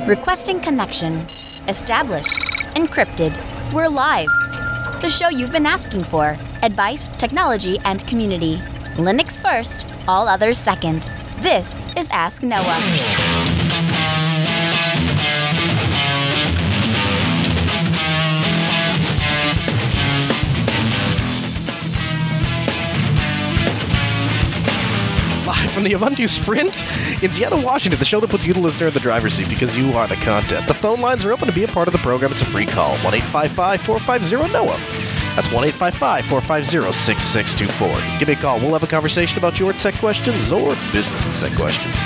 Requesting connection. Established. Encrypted. We're live. The show you've been asking for. Advice, technology, and community. Linux first, all others second. This is Ask Noah. Live from the Ubuntu Sprint in Seattle, Washington, the show that puts you, the listener, in the driver's seat because you are the content. The phone lines are open to be a part of the program. It's a free call, 1-855-450-NOAH. That's 1-855-450-6624. Give me a call. We'll have a conversation about your tech questions or business and tech questions.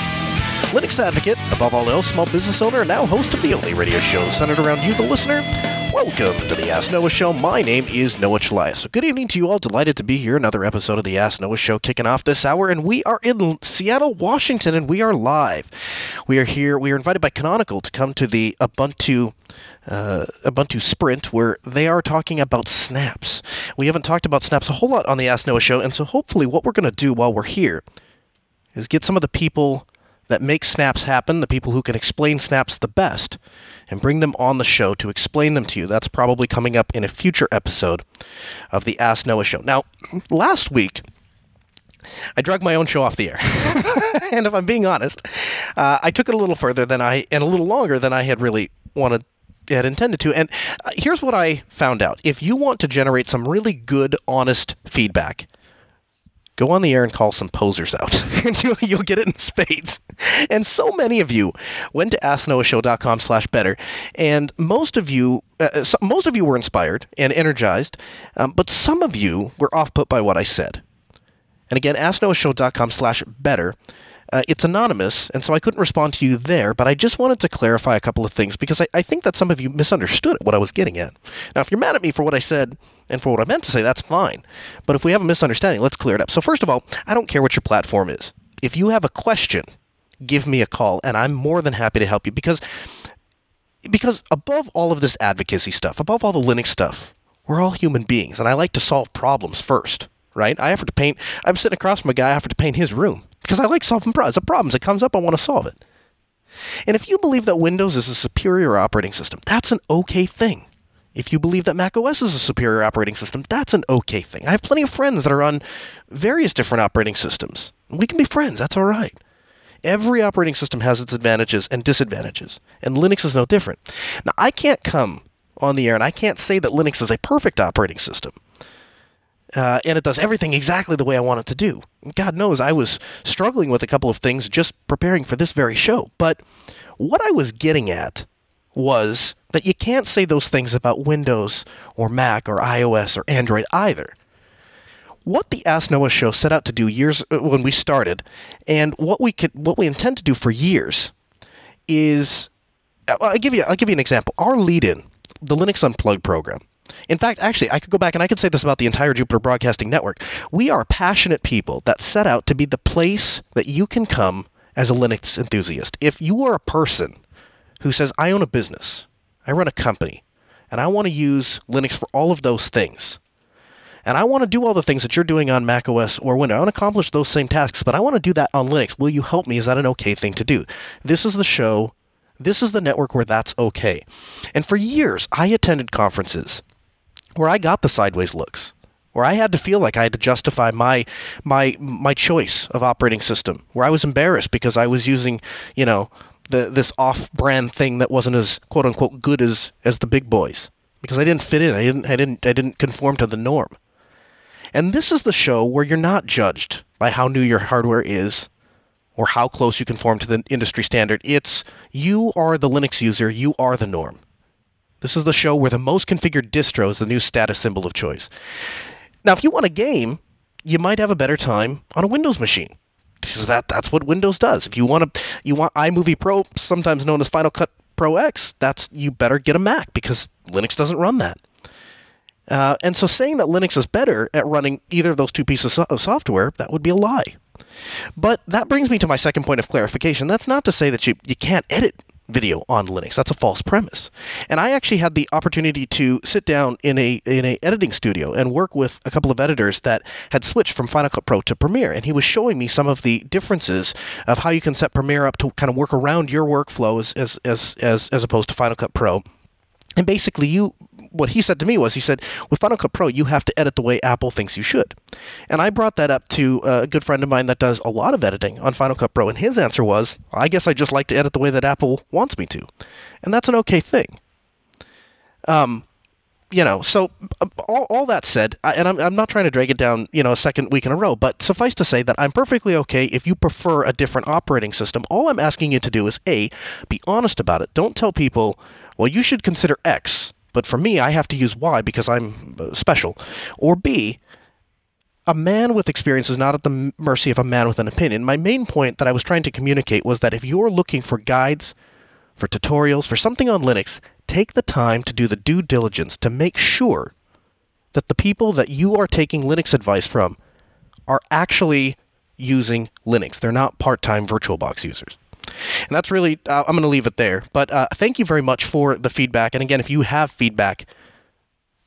Linux advocate, above all else, small business owner, and now host of the only radio show centered around you, the listener. Welcome to the Ask Noah Show. My name is Noah Chalias. So good evening to you all. Delighted to be here. Another episode of the Ask Noah Show kicking off this hour. And we are in Seattle, Washington, and we are live. We are here. We are invited by Canonical to come to the Ubuntu Sprint, where they are talking about snaps. We haven't talked about snaps a whole lot on the Ask Noah Show, and so hopefully what we're going to do while we're here is get some of the people that make snaps happen, the people who can explain snaps the best, and bring them on the show to explain them to you. That's probably coming up in a future episode of the Ask Noah Show. Now, last week, I dragged my own show off the air. And if I'm being honest, I took it a little further and a little longer than I had really had intended to. And here's what I found out. If you want to generate some really good, honest feedback, go on the air and call some posers out, and you'll get it in spades. And so many of you went to AskNoahShow.com/better, and most of you were inspired and energized, but some of you were off-put by what I said. And again, AskNoahShow.com/better. It's anonymous, and so I couldn't respond to you there, but I just wanted to clarify a couple of things, because I think that some of you misunderstood what I was getting at. Now, if you're mad at me for what I said and for what I meant to say, that's fine. But if we have a misunderstanding, let's clear it up. So first of all, I don't care what your platform is. If you have a question, give me a call, and I'm more than happy to help you, because above all of this advocacy stuff, above all the Linux stuff, we're all human beings, and I like to solve problems first, right? I'm sitting across from a guy, I offered to paint his room, because I like solving problems. The problems that comes up, I want to solve it. And if you believe that Windows is a superior operating system, that's an okay thing. If you believe that macOS is a superior operating system, that's an okay thing. I have plenty of friends that are on various different operating systems. We can be friends, that's all right. Every operating system has its advantages and disadvantages, and Linux is no different. Now, I can't come on the air and I can't say that Linux is a perfect operating system. And it does everything exactly the way I want it to do. God knows I was struggling with a couple of things just preparing for this very show. But what I was getting at was that you can't say those things about Windows or Mac or iOS or Android either. What the Ask Noah Show set out to do years when we started, and what we intend to do for years, is I'll give you an example. Our lead-in, the Linux Unplugged program. In fact, actually, I could go back and I could say this about the entire Jupiter Broadcasting Network. We are passionate people that set out to be the place that you can come as a Linux enthusiast. If you are a person who says, I own a business, I run a company, and I want to use Linux for all of those things, and I want to do all the things that you're doing on macOS or Windows, I want to accomplish those same tasks, but I want to do that on Linux. Will you help me? Is that an okay thing to do? This is the show. This is the network where that's okay. And for years, I attended conferences where I got the sideways looks, where I had to feel like I had to justify my choice of operating system, where I was embarrassed because I was using, this off-brand thing that wasn't as quote-unquote good as the big boys, because I didn't fit in. I didn't conform to the norm. And this is the show where you're not judged by how new your hardware is or how close you conform to the industry standard. It's you are the Linux user, you are the norm. This is the show where the most configured distro is the new status symbol of choice. Now, if you want a game, you might have a better time on a Windows machine, because that's what Windows does. If you want iMovie Pro, sometimes known as Final Cut Pro X, you better get a Mac, because Linux doesn't run that. And so saying that Linux is better at running either of those two pieces of software, that would be a lie. But that brings me to my second point of clarification. That's not to say that you can't edit video on Linux. That's a false premise. And I actually had the opportunity to sit down in a editing studio and work with a couple of editors that had switched from Final Cut Pro to Premiere, and he was showing me some of the differences of how you can set Premiere up to kind of work around your workflow as opposed to Final Cut Pro. And basically, what he said to me was, he said, with Final Cut Pro, you have to edit the way Apple thinks you should. And I brought that up to a good friend of mine that does a lot of editing on Final Cut Pro, and his answer was, I guess I just like to edit the way that Apple wants me to. And that's an okay thing. So all that said, and I'm not trying to drag it down, a second week in a row, but suffice to say that I'm perfectly okay if you prefer a different operating system. All I'm asking you to do is, A, be honest about it. Don't tell people, well, you should consider X, but for me, I have to use Y because I'm special. Or B, a man with experience is not at the mercy of a man with an opinion. My main point that I was trying to communicate was that if you're looking for guides, for tutorials, for something on Linux, take the time to do the due diligence to make sure that the people that you are taking Linux advice from are actually using Linux. They're not part-time VirtualBox users. And that's really, I'm going to leave it there. But thank you very much for the feedback. And again, if you have feedback,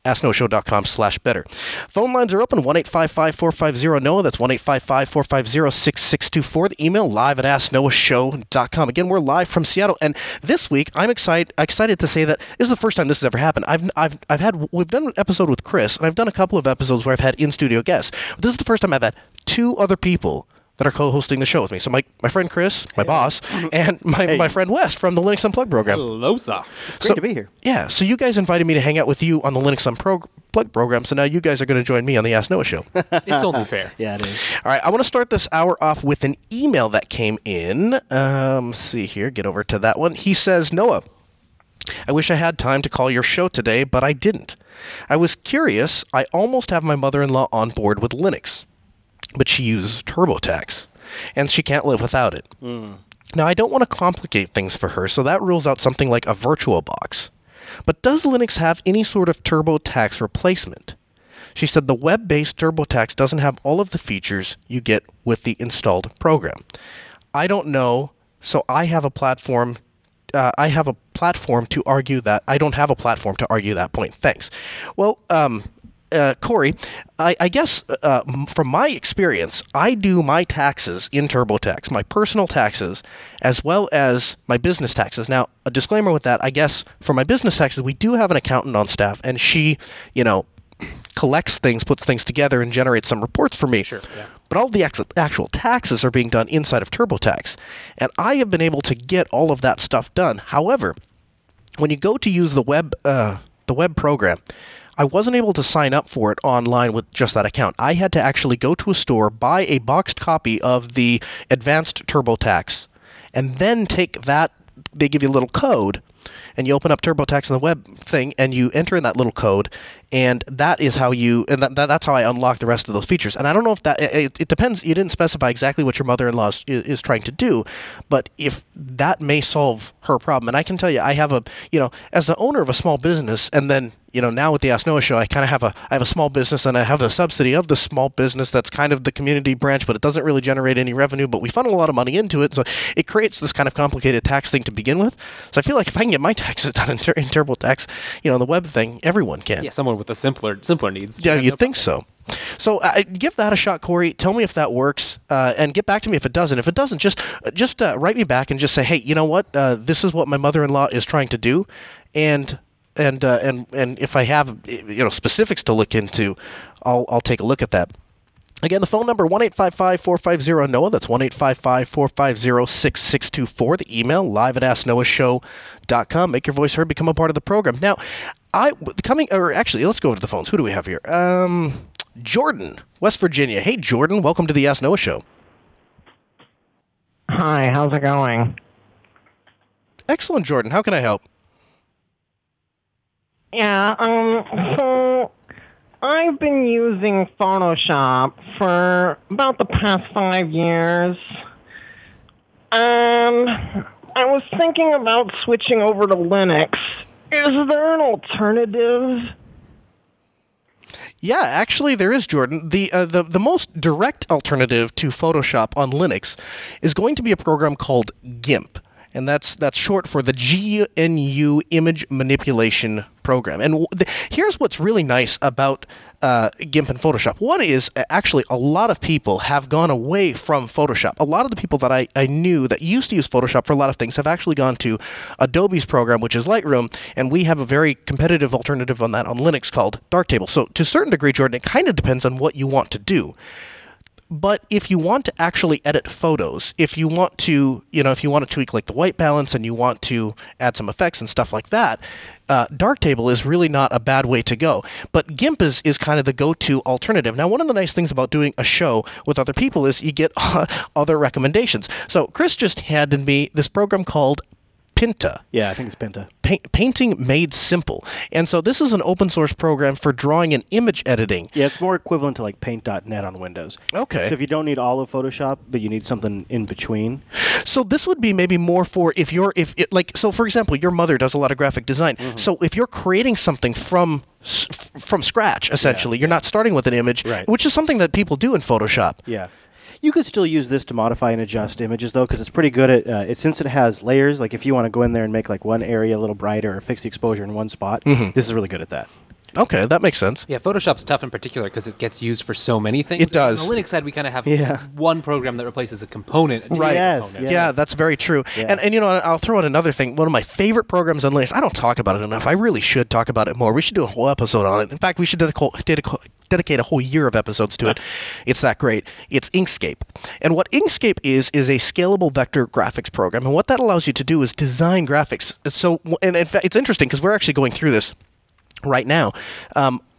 asknoahshow.com/better. Phone lines are open, 1-855-450-NOAH. That's 1-855-450-6624. The email, live@asknoahshow.com. Again, we're live from Seattle. And this week, I'm excited to say that this is the first time this has ever happened. We've done an episode with Chris, and I've done a couple of episodes where I've had in-studio guests. But this is the first time I've had two other people that are co-hosting the show with me. So my friend Chris, my boss, and my friend Wes from the Linux Unplugged program. Hello, sir. It's great to be here. Yeah, so you guys invited me to hang out with you on the Linux Unplugged program, so now you guys are going to join me on the Ask Noah show. It's only fair. Yeah, it is. All right, I want to start this hour off with an email that came in. Let's see here, get over to that one. He says, Noah, I wish I had time to call your show today, but I didn't. I was curious. I almost have my mother-in-law on board with Linux, but she uses TurboTax, and she can't live without it. Now, I don't want to complicate things for her, so that rules out something like a VirtualBox. But does Linux have any sort of TurboTax replacement? She said the web-based TurboTax doesn't have all of the features you get with the installed program. I don't know, so I have a platform. I have a platform to argue that. I don't have a platform to argue that point. Thanks. Well, Corey, I guess from my experience, I do my taxes in TurboTax, my personal taxes, as well as my business taxes. Now, a disclaimer with that, I guess for my business taxes, we do have an accountant on staff, and she, collects things, puts things together, and generates some reports for me. Sure, yeah. But all the actual taxes are being done inside of TurboTax, and I have been able to get all of that stuff done. However, when you go to use the web program, I wasn't able to sign up for it online with just that account. I had to actually go to a store, buy a boxed copy of the advanced TurboTax, and then take that. They give you a little code, and you open up TurboTax in the web thing, and you enter in that little code, and that is how you, and that's how I unlock the rest of those features. And I don't know if that, it depends. You didn't specify exactly what your mother-in-law is trying to do, but if that may solve her problem. And I can tell you, I have as the owner of a small business, and then, now with the Ask Noah show, I kind of have a small business, and I have a subsidy of the small business that's kind of the community branch, but it doesn't really generate any revenue, but we funnel a lot of money into it, so it creates this kind of complicated tax thing to begin with. So I feel like if I can get my taxes done in TurboTax, the web thing, everyone can. Yeah, someone with the simpler needs. Yeah, you'd think so. So give that a shot, Corey. Tell me if that works, and get back to me if it doesn't. If it doesn't, just write me back and just say, hey, you know what? This is what my mother-in-law is trying to do, and if I have specifics to look into, I'll take a look at that. Again, the phone number 1-855-450-NOAH. That's 1-855-450-6624. The email live@asknoahshow.com. Make your voice heard. Become a part of the program. Now, let's go to the phones. Who do we have here? Jordan, West Virginia. Hey, Jordan. Welcome to the Ask Noah show. Hi. How's it going? Excellent, Jordan. How can I help? Yeah. So I've been using Photoshop for about the past 5 years. I was thinking about switching over to Linux. Is there an alternative? Yeah, actually there is, Jordan. The most direct alternative to Photoshop on Linux is going to be a program called GIMP. and that's short for the GNU Image Manipulation Program. And here's what's really nice about GIMP and Photoshop. One is actually a lot of people have gone away from Photoshop. A lot of the people that I knew that used to use Photoshop for a lot of things have actually gone to Adobe's program, which is Lightroom, and we have a very competitive alternative on that on Linux called Darktable. So to a certain degree, Jordan, it kind of depends on what you want to do. But if you want to actually edit photos, if you want to, if you want to tweak like the white balance and you want to add some effects and stuff like that, Darktable is really not a bad way to go. But GIMP is kind of the go-to alternative. Now, one of the nice things about doing a show with other people is you get other recommendations. So Chris just handed me this program called Pinta. Yeah, I think it's Pinta. Painting Made Simple. And so this is an open source program for drawing and image editing. Yeah, it's more equivalent to like Paint.net on Windows. Okay. So if you don't need all of Photoshop, but you need something in between. So this would be maybe more for so for example, your mother does a lot of graphic design. Mm-hmm. So if you're creating something from scratch, essentially, you're not starting with an image, right, which is something that people do in Photoshop. Yeah. You could still use this to modify and adjust images, though, because it's pretty good at since it has layers. Like if you want to go in there and make like one area a little brighter or fix the exposure in one spot, this is really good at that. Okay, that makes sense. Yeah, Photoshop's tough in particular because it gets used for so many things. It does. On the Linux side, we kind of have one program that replaces a component. Right. Yes. Yeah, that's very true. Yeah. And I'll throw in another thing. One of my favorite programs on Linux, I don't talk about it enough. I really should talk about it more. We should do a whole episode on it. In fact, we should dedicate a whole year of episodes to it. It's that great. It's Inkscape. And what Inkscape is a scalable vector graphics program. And what that allows you to do is design graphics. So, and in fact, it's interesting because we're actually going through this right now.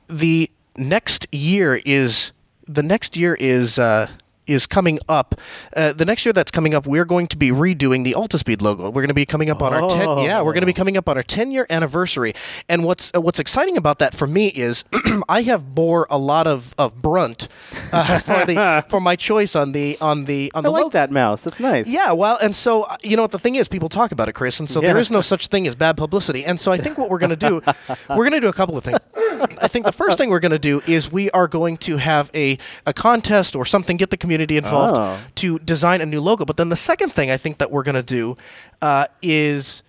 The next year is coming up. The next year that's coming up, we're going to be redoing the Altispeed logo. We're going to be coming up on we're going to be coming up on our 10-year anniversary. And what's exciting about that for me is I have bore a lot of brunt for my choice on the logo. I like that mouse. That's nice. Yeah, well, and so the thing is, people talk about it, Chris, and so there is no such thing as bad publicity. And so I think what we're going to do, we're going to do a couple of things. I think the first thing we're going to do is we are going to have a contest or something, get the community involved to design a new logo. But then the second thing I think that we're going to do is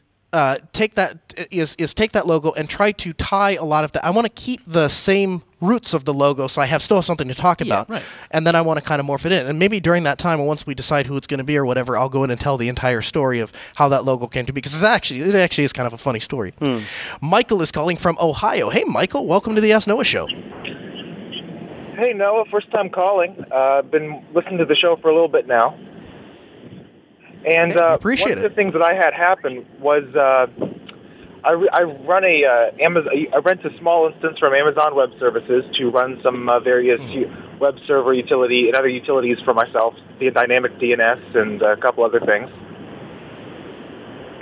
take that logo and try to tie a lot of that. I want to keep the same roots of the logo, so I still have something to talk about. Right. And then I want to kind of morph it in. And maybe during that time, or once we decide who it's going to be or whatever, I'll go in and tell the entire story of how that logo came to be, because it actually is kind of a funny story. Michael is calling from Ohio. Hey, Michael, welcome to the Ask Noah Show. Hey, Noah, first time calling. I've been listening to the show for a little bit now. And appreciate one of the things that I had happen was I run I rent a small instance from Amazon Web Services to run some various web server utility and other utilities for myself, the dynamic DNS and a couple other things.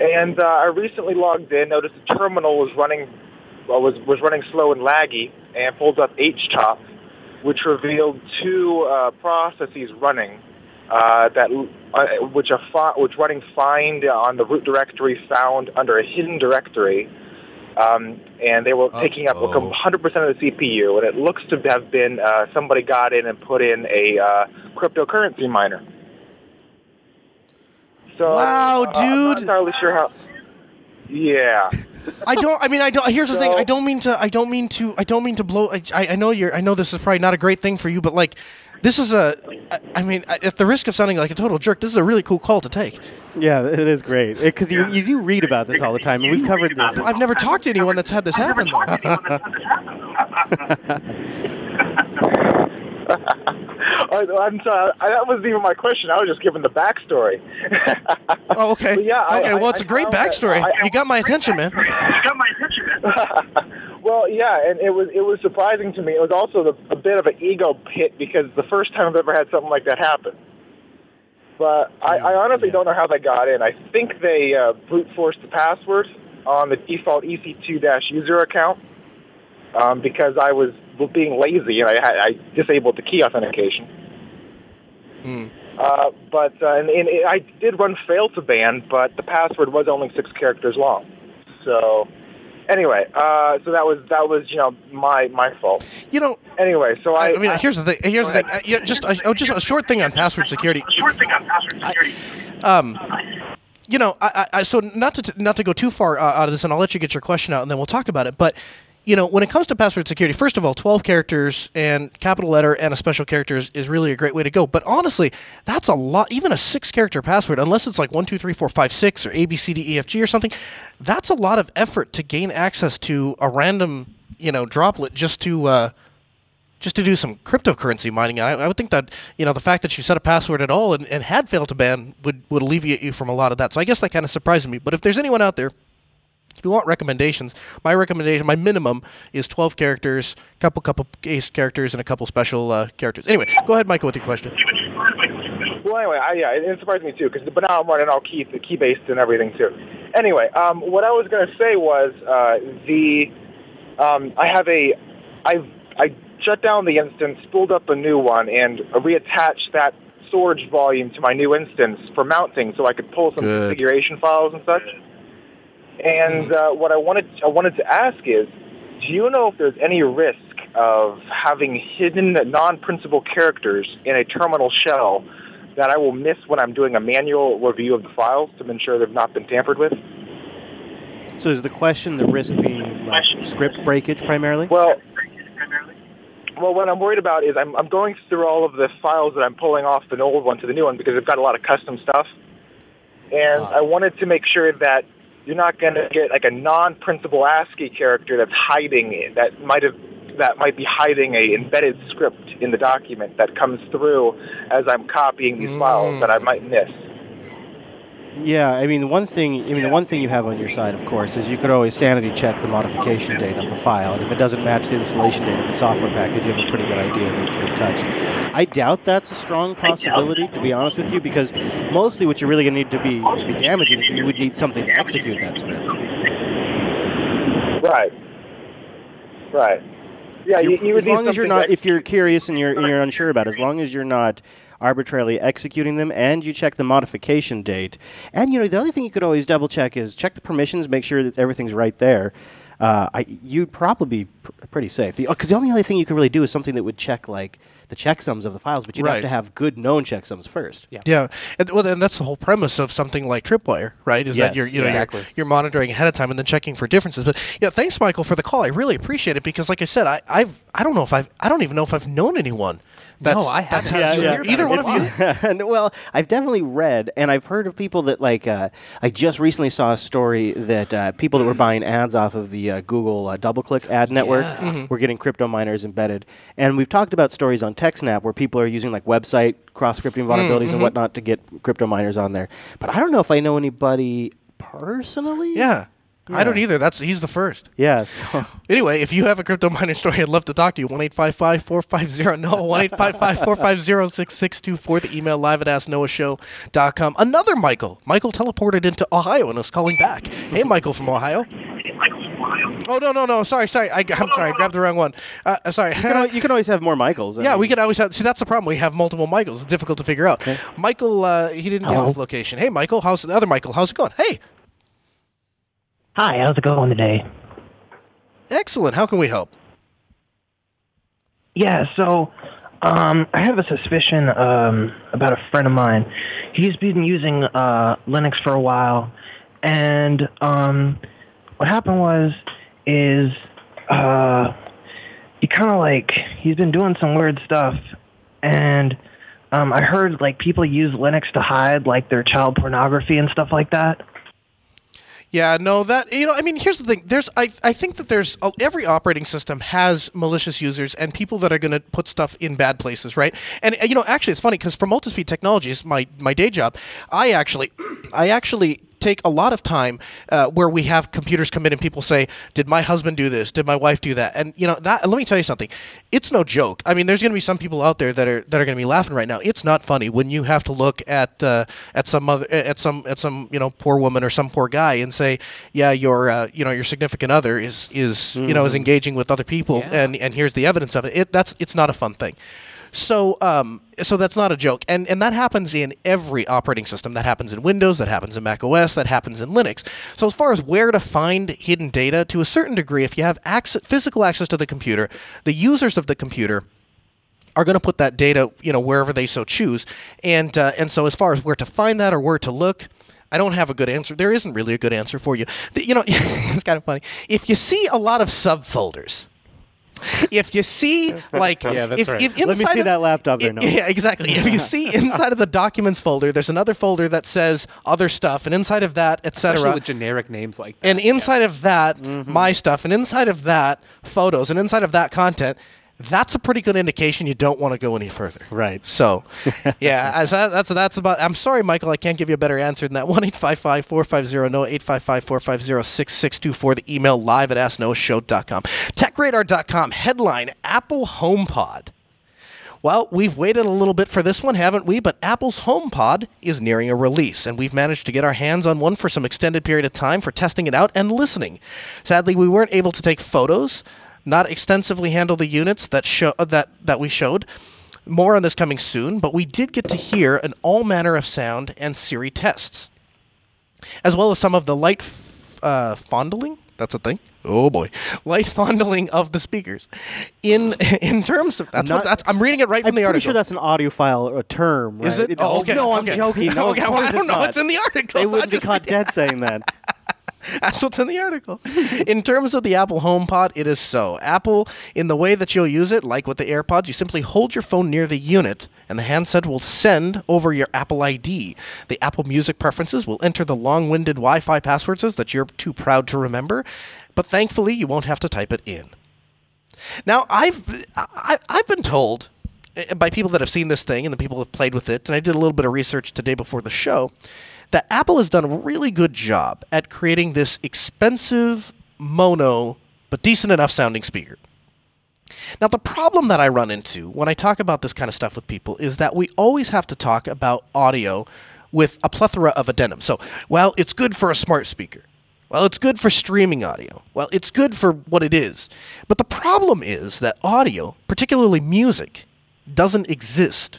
And I recently logged in, noticed the terminal was running slow and laggy, and pulled up HTOP, which revealed two processes running which running find on the root directory found under a hidden directory, and they were taking up 100% of the CPU. And it looks to have been somebody got in and put in a cryptocurrency miner. So wow, dude! I'm not entirely sure how. Yeah. Here's the thing. I don't mean to blow. I know this is probably not a great thing for you, but like, this is at the risk of sounding like a total jerk, this is a really cool call to take. Yeah, it is great. Because you do read about this all the time, and we've covered this. I've never talked to anyone that's had this happen, though. I'm sorry. That wasn't even my question. I was just giving the backstory. Oh, okay. But yeah, well, it's a great backstory. You got my attention, man. Well, yeah, and it was surprising to me. It was also a bit of an ego hit because the first time I've ever had something like that happen. But I honestly don't know how they got in. I think they brute forced the password on the default EC2-user account because I was being lazy and I disabled the key authentication. But I did run fail to ban, but the password was only 6 characters long. So anyway, so that was my fault. Anyway, so here's the thing. Just a short thing on password security. So not to go too far out of this, and I'll let you get your question out, and then we'll talk about it. But when it comes to password security, first of all, 12 characters and capital letter and a special character is really a great way to go. But honestly, that's a lot. Even a 6-character password, unless it's like 1, 2, 3, 4, 5, 6 or A, B, C, D, E, F, G or something, that's a lot of effort to gain access to a random droplet just to do some cryptocurrency mining. I would think that the fact that you set a password at all and had failed to ban would alleviate you from a lot of that. So I guess that kind of surprises me. But if there's anyone out there, if you want recommendations, my minimum is 12 characters, couple ace characters, and a couple special characters. Anyway, go ahead, Michael, with your question. Well, anyway, it surprised me too, but now I'm running all key-based and everything too. Anyway, what I was going to say was I shut down the instance, spooled up a new one, and reattached that storage volume to my new instance for mounting, so I could pull some configuration files and such. And what I wanted to ask is, do you know if there's any risk of having hidden non-principal characters in a terminal shell that I will miss when I'm doing a manual review of the files to ensure they've not been tampered with? So is the question the risk being like script breakage primarily? Well, what I'm worried about is I'm going through all of the files that I'm pulling off the old one to the new one because they've got a lot of custom stuff. And I wanted to make sure that you're not going to get like a non-principal ASCII character that's hiding that might be hiding a embedded script in the document that comes through as I'm copying these files that I might miss. Yeah, the one thing you have on your side, of course, is you could always sanity check the modification date of the file, and if it doesn't match the installation date of the software package, you have a pretty good idea that it's been touched. I doubt that's a strong possibility, to be honest with you, because mostly what you're really going to need to be damaging is you would need something to execute that script. Right. Yeah, you as long as you're not, if you're curious and you're unsure about it, as long as you're not arbitrarily executing them, and you check the modification date. And the other thing you could always double check is check the permissions, make sure that everything's right there. You'd probably be pretty safe. Because the only other thing you could really do is something that would check like the checksums of the files, but you'd have to have good known checksums first. Yeah. And that's the whole premise of something like Tripwire, right? Is that you're monitoring ahead of time and then checking for differences. But thanks, Michael, for the call. I really appreciate it because, like I said, I don't even know if I've known anyone. I haven't. Either one of you? Well, I've definitely read, and I've heard of people that, I just recently saw a story that people that were buying ads off of the Google DoubleClick ad network were getting crypto miners embedded. And we've talked about stories on TechSnap where people are using, website cross-scripting vulnerabilities and whatnot to get crypto miners on there. But I don't know if I know anybody personally. Yeah. I don't either. He's the first. Yeah. So. Anyway, if you have a crypto mining story, I'd love to talk to you. 1-855-450-662 The email live@asknoahshow.com. Another Michael. Michael teleported into Ohio and is calling back. Hey, Michael from Ohio. Oh, no. Sorry. I'm sorry. I grabbed the wrong one. Sorry. You can always have more Michaels. We could always have. See, that's the problem. We have multiple Michaels. It's difficult to figure out. Okay. Michael, he didn't give his location. Hey, Michael. How's the other Michael? How's it going? Hey. Hi, how's it going today? Excellent. How can we help? Yeah, so I have a suspicion about a friend of mine. He's been using Linux for a while, and what happened is he's been doing some weird stuff, and I heard people use Linux to hide their child pornography and stuff like that. Yeah, no, here's the thing. I think that every operating system has malicious users and people that are going to put stuff in bad places, right? And, actually, it's funny because for Multispeed Technologies, my day job, I actually take a lot of time where we have computers come in and people say, did my husband do this? Did my wife do that? And let me tell you something. It's no joke. I mean, there's going to be some people out there that are going to be laughing right now. It's not funny when you have to look at some poor woman or some poor guy and say, yeah, your significant other is engaging with other people, and here's the evidence of it. It's not a fun thing. So that's not a joke, and that happens in every operating system. That happens in Windows, that happens in Mac OS, that happens in Linux. So as far as where to find hidden data, to a certain degree, if you have physical access to the computer, the users of the computer are going to put that data, wherever they so choose. And so as far as where to find that or where to look, I don't have a good answer. There isn't really a good answer for you. You know, it's kind of funny. If you see a lot of subfolders, if you see, like, Yeah, that's right. if Let me inside see of- that laptop there. No. Yeah, exactly. If you see inside of the documents folder, there's another folder that says other stuff, and inside of that, Especially etc. with generic names like that. And inside of that, my stuff, and inside of that, photos, and inside of that, content. That's a pretty good indication you don't want to go any further. Right. So, yeah, that's about. I'm sorry, Michael, I can't give you a better answer than that. 1-855-450-NO, 855-450-6624. The email live at AskNoahShow.com. TechRadar.com headline: Apple HomePod. Well, we've waited a little bit for this one, haven't we? But Apple's HomePod is nearing a release, and we've managed to get our hands on one for some extended period of time for testing it out and listening. Sadly, we weren't able to take photos, not extensively handle the units that we showed. More on this coming soon, but we did get to hear an all manner of sound and Siri tests, as well as some of the light fondling. That's a thing. Oh boy, light fondling of the speakers. In terms of I'm reading it right from the I'm article. pretty sure that's an audiophile or a term. Right? Is it? Oh, okay. No, I'm okay. joking. No, okay, of well, course I don't it's know not. what's in the article. They so I wouldn't be just caught dead saying that. That's what's in the article. In terms of the Apple HomePod, it is so. Apple, in the way that you'll use it, like with the AirPods, you simply hold your phone near the unit, and the handset will send over your Apple ID. The Apple Music preferences will enter the long-winded Wi-Fi passwords that you're too proud to remember, but thankfully, you won't have to type it in. Now, I've been told by people that have seen this thing and the people who have played with it, and I did a little bit of research today before the show, that Apple has done a really good job at creating this expensive, mono, but decent enough sounding speaker. Now, the problem that I run into when I talk about this kind of stuff with people is that we always have to talk about audio with a plethora of addendums. So, well, it's good for a smart speaker. Well, it's good for streaming audio. Well, it's good for what it is. But the problem is that audio, particularly music, doesn't exist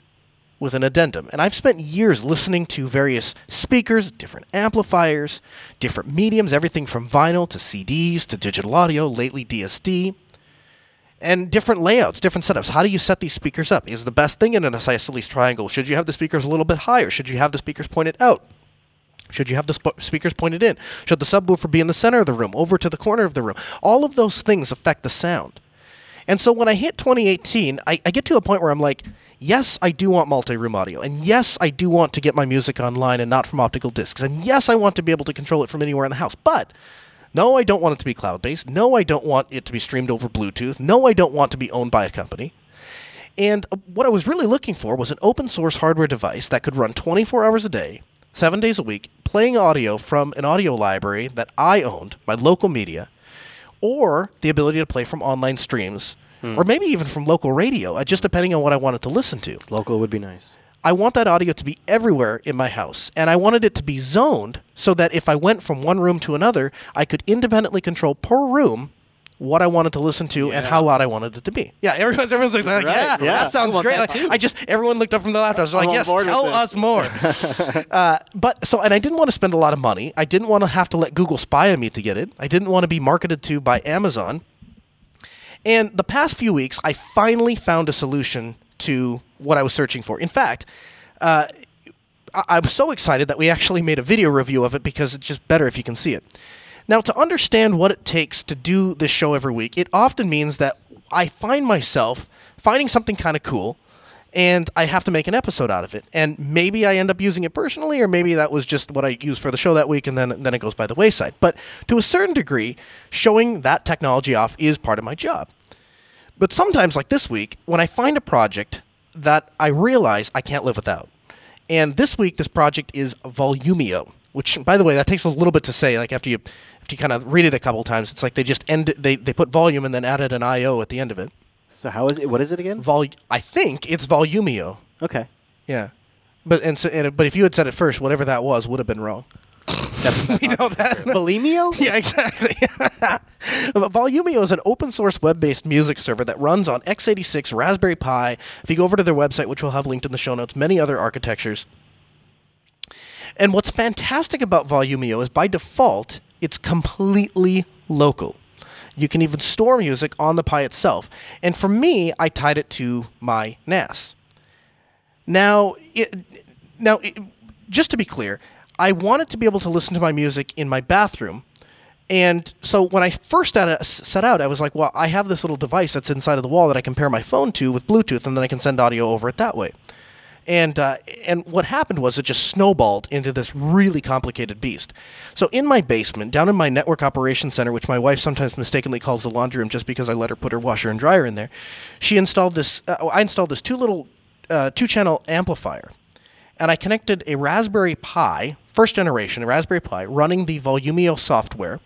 with an addendum. And I've spent years listening to various speakers, different amplifiers, different mediums, everything from vinyl to CDs to digital audio, lately DSD, and different layouts, different setups. How do you set these speakers up? Is the best thing in an isosceles triangle? Should you have the speakers a little bit higher? Should you have the speakers pointed out? Should you have the speakers pointed in? Should the subwoofer be in the center of the room, over to the corner of the room? All of those things affect the sound. And so when I hit 2018, I get to a point where I'm like, yes, I do want multi-room audio. And yes, I do want to get my music online and not from optical discs. And yes, I want to be able to control it from anywhere in the house. But no, I don't want it to be cloud-based. No, I don't want it to be streamed over Bluetooth. No, I don't want to be owned by a company. And what I was really looking for was an open-source hardware device that could run 24 hours a day, 7 days a week, playing audio from an audio library that I owned, my local media, or the ability to play from online streams, or maybe even from local radio, just depending on what I wanted to listen to. Local would be nice. I want that audio to be everywhere in my house, and I wanted it to be zoned so that if I went from one room to another, I could independently control per room what I wanted to listen to and how loud I wanted it to be. Yeah, everyone's like, Right, yeah, yeah. that sounds great. Like, everyone looked up from the laptops. Like, I'm on yes, board with tell this. us more. And I didn't want to spend a lot of money. I didn't want to have to let Google spy on me to get it. I didn't want to be marketed to by Amazon. And the past few weeks, I finally found a solution to what I was searching for. In fact, I'm so excited that we actually made a video review of it because it's just better if you can see it. Now, to understand what it takes to do this show every week, it often means that I find myself finding something kind of cool, and I have to make an episode out of it. And maybe I end up using it personally, or maybe that was just what I used for the show that week, and then it goes by the wayside. But to a certain degree, showing that technology off is part of my job. But sometimes, like this week, when I find a project that I realize I can't live without. And this week, this project is Volumio, which, by the way, that takes a little bit to say. Like after you kind of read it a couple times, it's like they just they put volume and then added an IO at the end of it. So how is it? What is it again? I think it's Volumio. Okay. Yeah, but if you had said it first, whatever that was would have been wrong. That's We know that. Volumio? Yeah, exactly. Volumio is an open-source web-based music server that runs on x86, Raspberry Pi. If you go over to their website, which we'll have linked in the show notes, many other architectures. And what's fantastic about Volumio is, by default, it's completely local. You can even store music on the Pi itself. And for me, I tied it to my NAS. Now, just to be clear, I wanted to be able to listen to my music in my bathroom. And so when I first set out, I was like, well, I have this little device that's inside of the wall that I can pair my phone to with Bluetooth, and then I can send audio over it that way. And what happened was it just snowballed into this really complicated beast. So in my basement, down in my network operations center, which my wife sometimes mistakenly calls the laundry room just because I let her put her washer and dryer in there, she installed this. I installed this two-channel amplifier, and I connected a Raspberry Pi, first generation, a Raspberry Pi, running the Volumio software,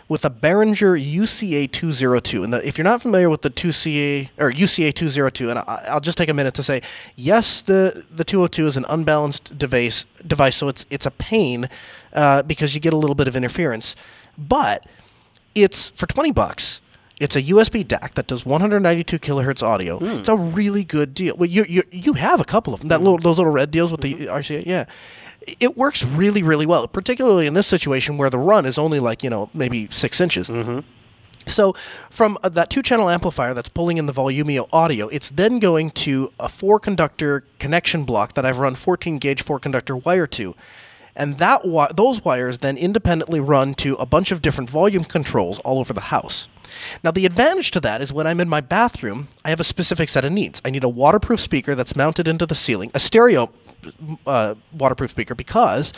with a Behringer UCA202. And if you're not familiar with the UCA202, and I'll just take a minute to say, yes, the 202 is an unbalanced device, so it's a pain because you get a little bit of interference. But it's for $20. It's a USB DAC that does 192 kilohertz audio. It's a really good deal. Well, you have a couple of them. Those little red deals with the RCA, yeah. It works really, really well, particularly in this situation where the run is only like, maybe 6 inches. So from that two-channel amplifier that's pulling in the Volumio audio, it's then going to a 4-conductor connection block that I've run 14-gauge 4-conductor wire to. And those wires then independently run to a bunch of different volume controls all over the house. Now, the advantage to that is when I'm in my bathroom, I have a specific set of needs. I need a waterproof speaker that's mounted into the ceiling, a stereo waterproof speaker, because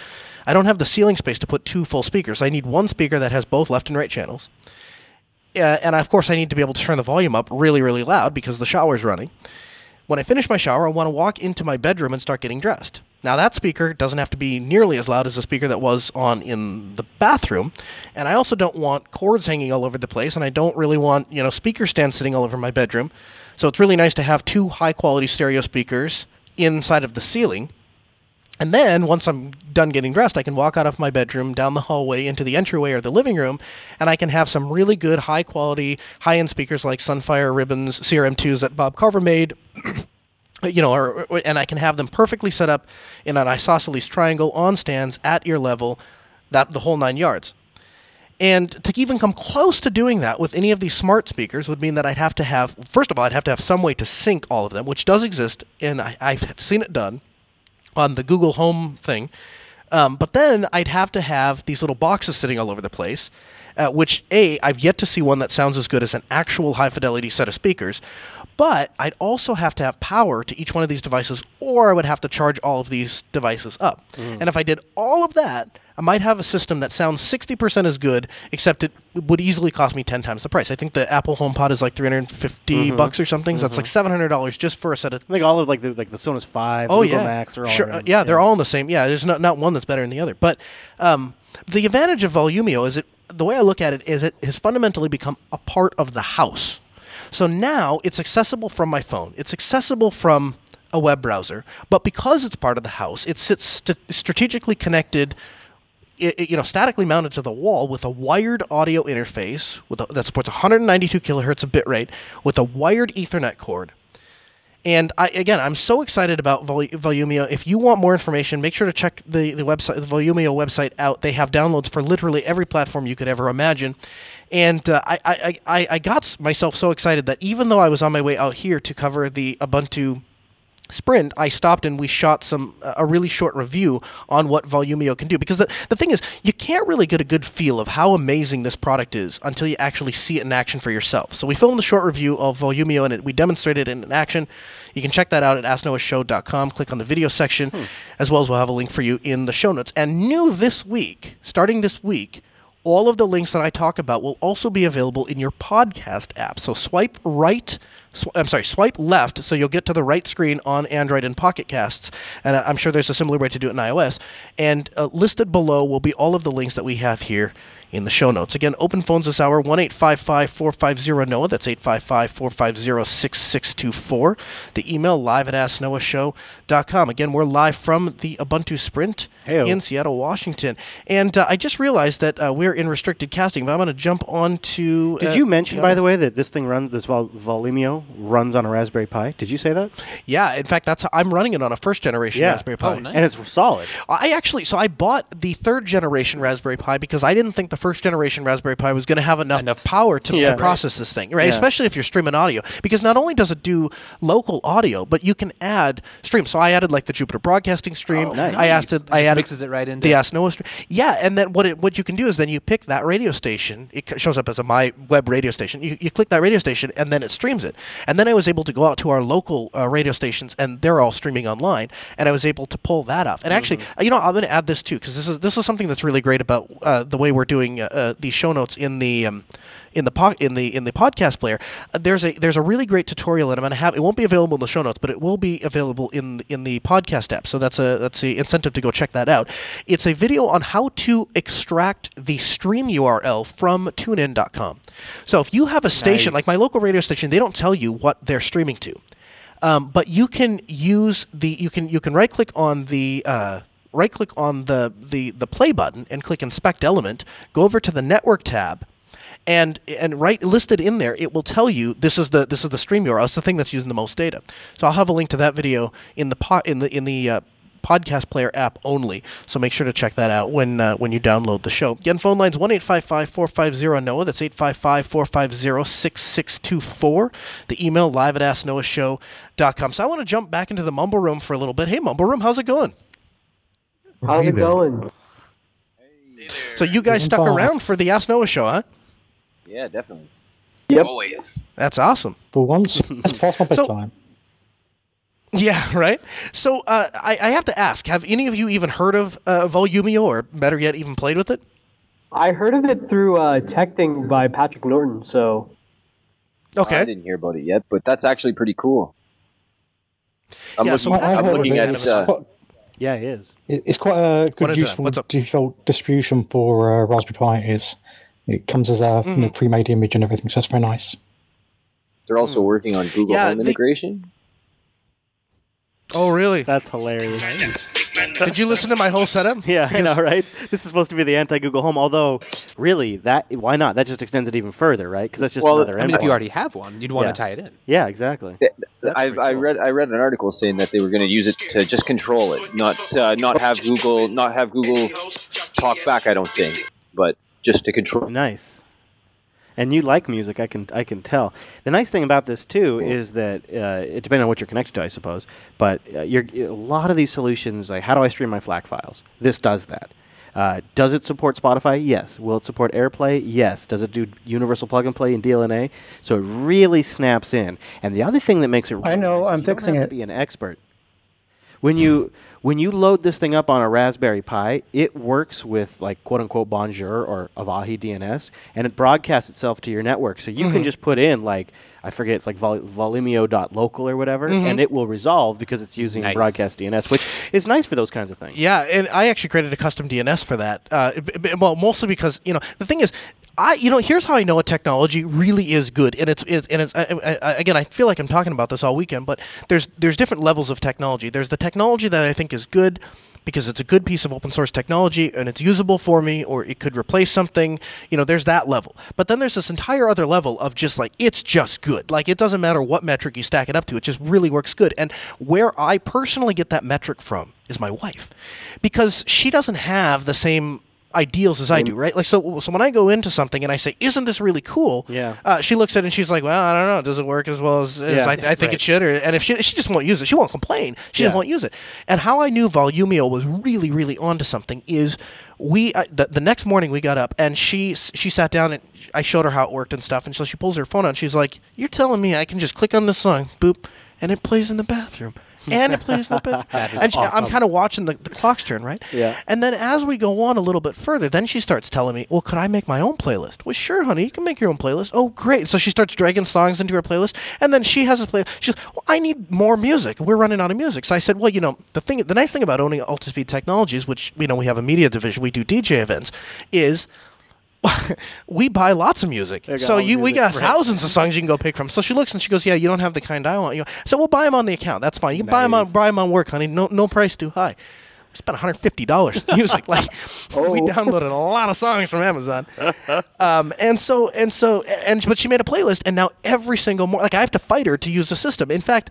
I don't have the ceiling space to put 2 full speakers. I need one speaker that has both left and right channels. And of course, I need to be able to turn the volume up really, really loud because the shower's running. When I finish my shower, I want to walk into my bedroom and start getting dressed. Now, that speaker doesn't have to be nearly as loud as the speaker that was on in the bathroom. And I also don't want cords hanging all over the place, and I don't really want, speaker stands sitting all over my bedroom. So it's really nice to have 2 high-quality stereo speakers inside of the ceiling. And then, once I'm done getting dressed, I can walk out of my bedroom, down the hallway, into the entryway or the living room, and I can have some really good, high-quality, high-end speakers like Sunfire Ribbons CRM2s that Bob Carver made, and I can have them perfectly set up in an isosceles triangle on stands at ear level, the whole 9 yards. And to even come close to doing that with any of these smart speakers would mean that I'd have to have, first of all, I'd have to have some way to sync all of them, which does exist, and I've seen it done on the Google Home thing. But then I'd have to have these little boxes sitting all over the place, which, I've yet to see one that sounds as good as an actual high-fidelity set of speakers. But I'd also have to have power to each one of these devices, or I would have to charge all of these devices up. And if I did all of that, I might have a system that sounds 60% as good, except it would easily cost me 10 times the price. I think the Apple HomePod is like $350 or something, so that's like $700 just for a set of... I think all of the Sonos 5, the Max are all... Sure, they're all in the same... Yeah, there's not one that's better than the other. But the advantage of Volumio is the way I look at it is it has fundamentally become a part of the house. So now it's accessible from my phone. It's accessible from a web browser. But because it's part of the house, it sits strategically connected, statically mounted to the wall with a wired audio interface that supports 192 kilohertz of bitrate with a wired Ethernet cord. And I'm so excited about Volumio. If you want more information, make sure to check the website, the Volumio website out. They have downloads for literally every platform you could ever imagine. And I got myself so excited that even though I was on my way out here to cover the Ubuntu Sprint, I stopped and we shot a really short review on what Volumio can do. Because the thing is, you can't really get a good feel of how amazing this product is until you actually see it in action for yourself. So we filmed a short review of Volumio and we demonstrated it in action. You can check that out at AskNoahShow.com. Click on the video section, as well as we'll have a link for you in the show notes. And starting this week, all of the links that I talk about will also be available in your podcast app. So swipe left, so you'll get to the right screen on Android and Pocket Casts. And I'm sure there's a similar way to do it in iOS. And listed below will be all of the links that we have here in the show notes. Again, open phones this hour, 1-855-450-NOAH. That's 855-450-6624. The email, live@asknoahshow.com. Again, we're live from the Ubuntu Sprint in Seattle, Washington. And I just realized that we're in restricted casting, but I'm going to jump on to... Did you mention, by the way, that this thing Volumio runs on a Raspberry Pi? Did you say that? Yeah, in fact, I'm running it on a first-generation Raspberry Pi. Oh, nice. And it's solid. I bought the third-generation Raspberry Pi because I didn't think the first generation Raspberry Pi was going to have enough power to process this thing, right? Yeah. Especially if you're streaming audio, because not only does it do local audio, but you can add streams. So I added like the Jupiter Broadcasting stream. Oh, nice. I added mixes it right into the Ask Noah stream. Yeah, and then what you can do is then you pick that radio station. It shows up as a My Web radio station. You click that radio station, and then it streams it. And then I was able to go out to our local radio stations, and they're all streaming online, and I was able to pull that off. And actually, I'm going to add this too, because this is something that's really great about the way we're doing these show notes in the podcast player. There's a really great tutorial, and I'm going to have it won't be available in the show notes, but it will be available in the podcast app. So that's the incentive to go check that out. It's a video on how to extract the stream URL from TuneIn.com. So if you have a station like my local radio station, they don't tell you what they're streaming to, but you can use you can right click on the play button and click Inspect Element. Go over to the Network tab. And listed in there, it will tell you this is the stream URL. It's the thing that's using the most data. So I'll have a link to that video in the podcast player app only. So make sure to check that out when you download the show. Again, phone lines 1-855-450-NOAH. That's 855-450-6624. The email live@asknoahshow.com. So I want to jump back into the Mumble Room for a little bit. Hey, Mumble Room, how's it going? How's it going? So you guys stuck around for the Ask Noah show, huh? Yeah, definitely. Yep. Always. That's awesome. For once, that's past my bedtime. Yeah, right? So I have to ask, have any of you even heard of Volumio, or better yet, even played with it? I heard of it through Tech Thing by Patrick Norton, so... Okay. I didn't hear about it yet, but that's actually pretty cool. I'm looking at Yeah, it is. It's quite a good, useful default distribution for Raspberry Pi. It comes as a pre-made image and everything, so it's very nice. They're also working on Google Home integration. Oh, really? That's hilarious. Did you listen to my whole setup? Yeah, I know, right? This is supposed to be the anti-Google Home, although, really, why not? That just extends it even further, right? Because that's just another endpoint. I mean, if you already have one, you'd want to tie it in. Yeah, exactly. I read an article saying that they were going to use it to just control it, not have Google talk back. I don't think, but just to control. Nice. And you like music, I can tell. The nice thing about this too is that it depends on what you're connected to, I suppose. But a lot of these solutions, like how do I stream my FLAC files? This does that. Does it support Spotify? Yes. Will it support AirPlay? Yes. Does it do universal plug and play in DLNA? So it really snaps in. And the other thing that makes it really nice, I'm fixing you don't have to be an expert. When you load this thing up on a Raspberry Pi, it works with like quote unquote Bonjour or Avahi DNS, and it broadcasts itself to your network. So you can just put in like, I forget, it's like volumio.local or whatever, and it will resolve because it's using broadcast DNS, which is nice for those kinds of things. Yeah, and I actually created a custom DNS for that. Well, mostly because the thing is, here's how I know a technology really is good, and it's again, I feel like I'm talking about this all weekend, but there's different levels of technology. There's the technology that I think is good because it's a good piece of open source technology and it's usable for me, or it could replace something. There's that level. But then there's this entire other level of just like, it's just good. Like, it doesn't matter what metric you stack it up to, it just really works good. And where I personally get that metric from is my wife, because she doesn't have the same ideals as I do, right? Like, so when I go into something and I say, "Isn't this really cool?" Yeah. She looks at it and she's like, "Well, I don't know. Does it work as well as I think it should?" And if she just won't use it, she won't complain. She just won't use it. And how I knew Volumio was really, really onto something is the next morning we got up and she sat down and I showed her how it worked and stuff. And so she pulls her phone out and she's like, "You're telling me I can just click on this song, boop, and it plays in the bathroom?" And it plays the bit. And I'm kind of watching the clocks turn, right? Yeah. And then as we go on a little bit further, then she starts telling me, "Well, could I make my own playlist?" "Well, sure, honey, you can make your own playlist." "Oh, great." So she starts dragging songs into her playlist, and then she has a playlist. She's, "Well, I need more music. We're running out of music." So I said, "Well, the nice thing about owning Altispeed Technologies, which we have a media division, we do DJ events, is we buy lots of music. So we got thousands of songs you can go pick from." So she looks and she goes, "Yeah, you don't have the kind I want." So we'll buy them on the account. That's fine. You can buy them on work, honey. No price too high. We spent $150 on music. Like, we downloaded a lot of songs from Amazon. But she made a playlist, and now every single I have to fight her to use the system. In fact,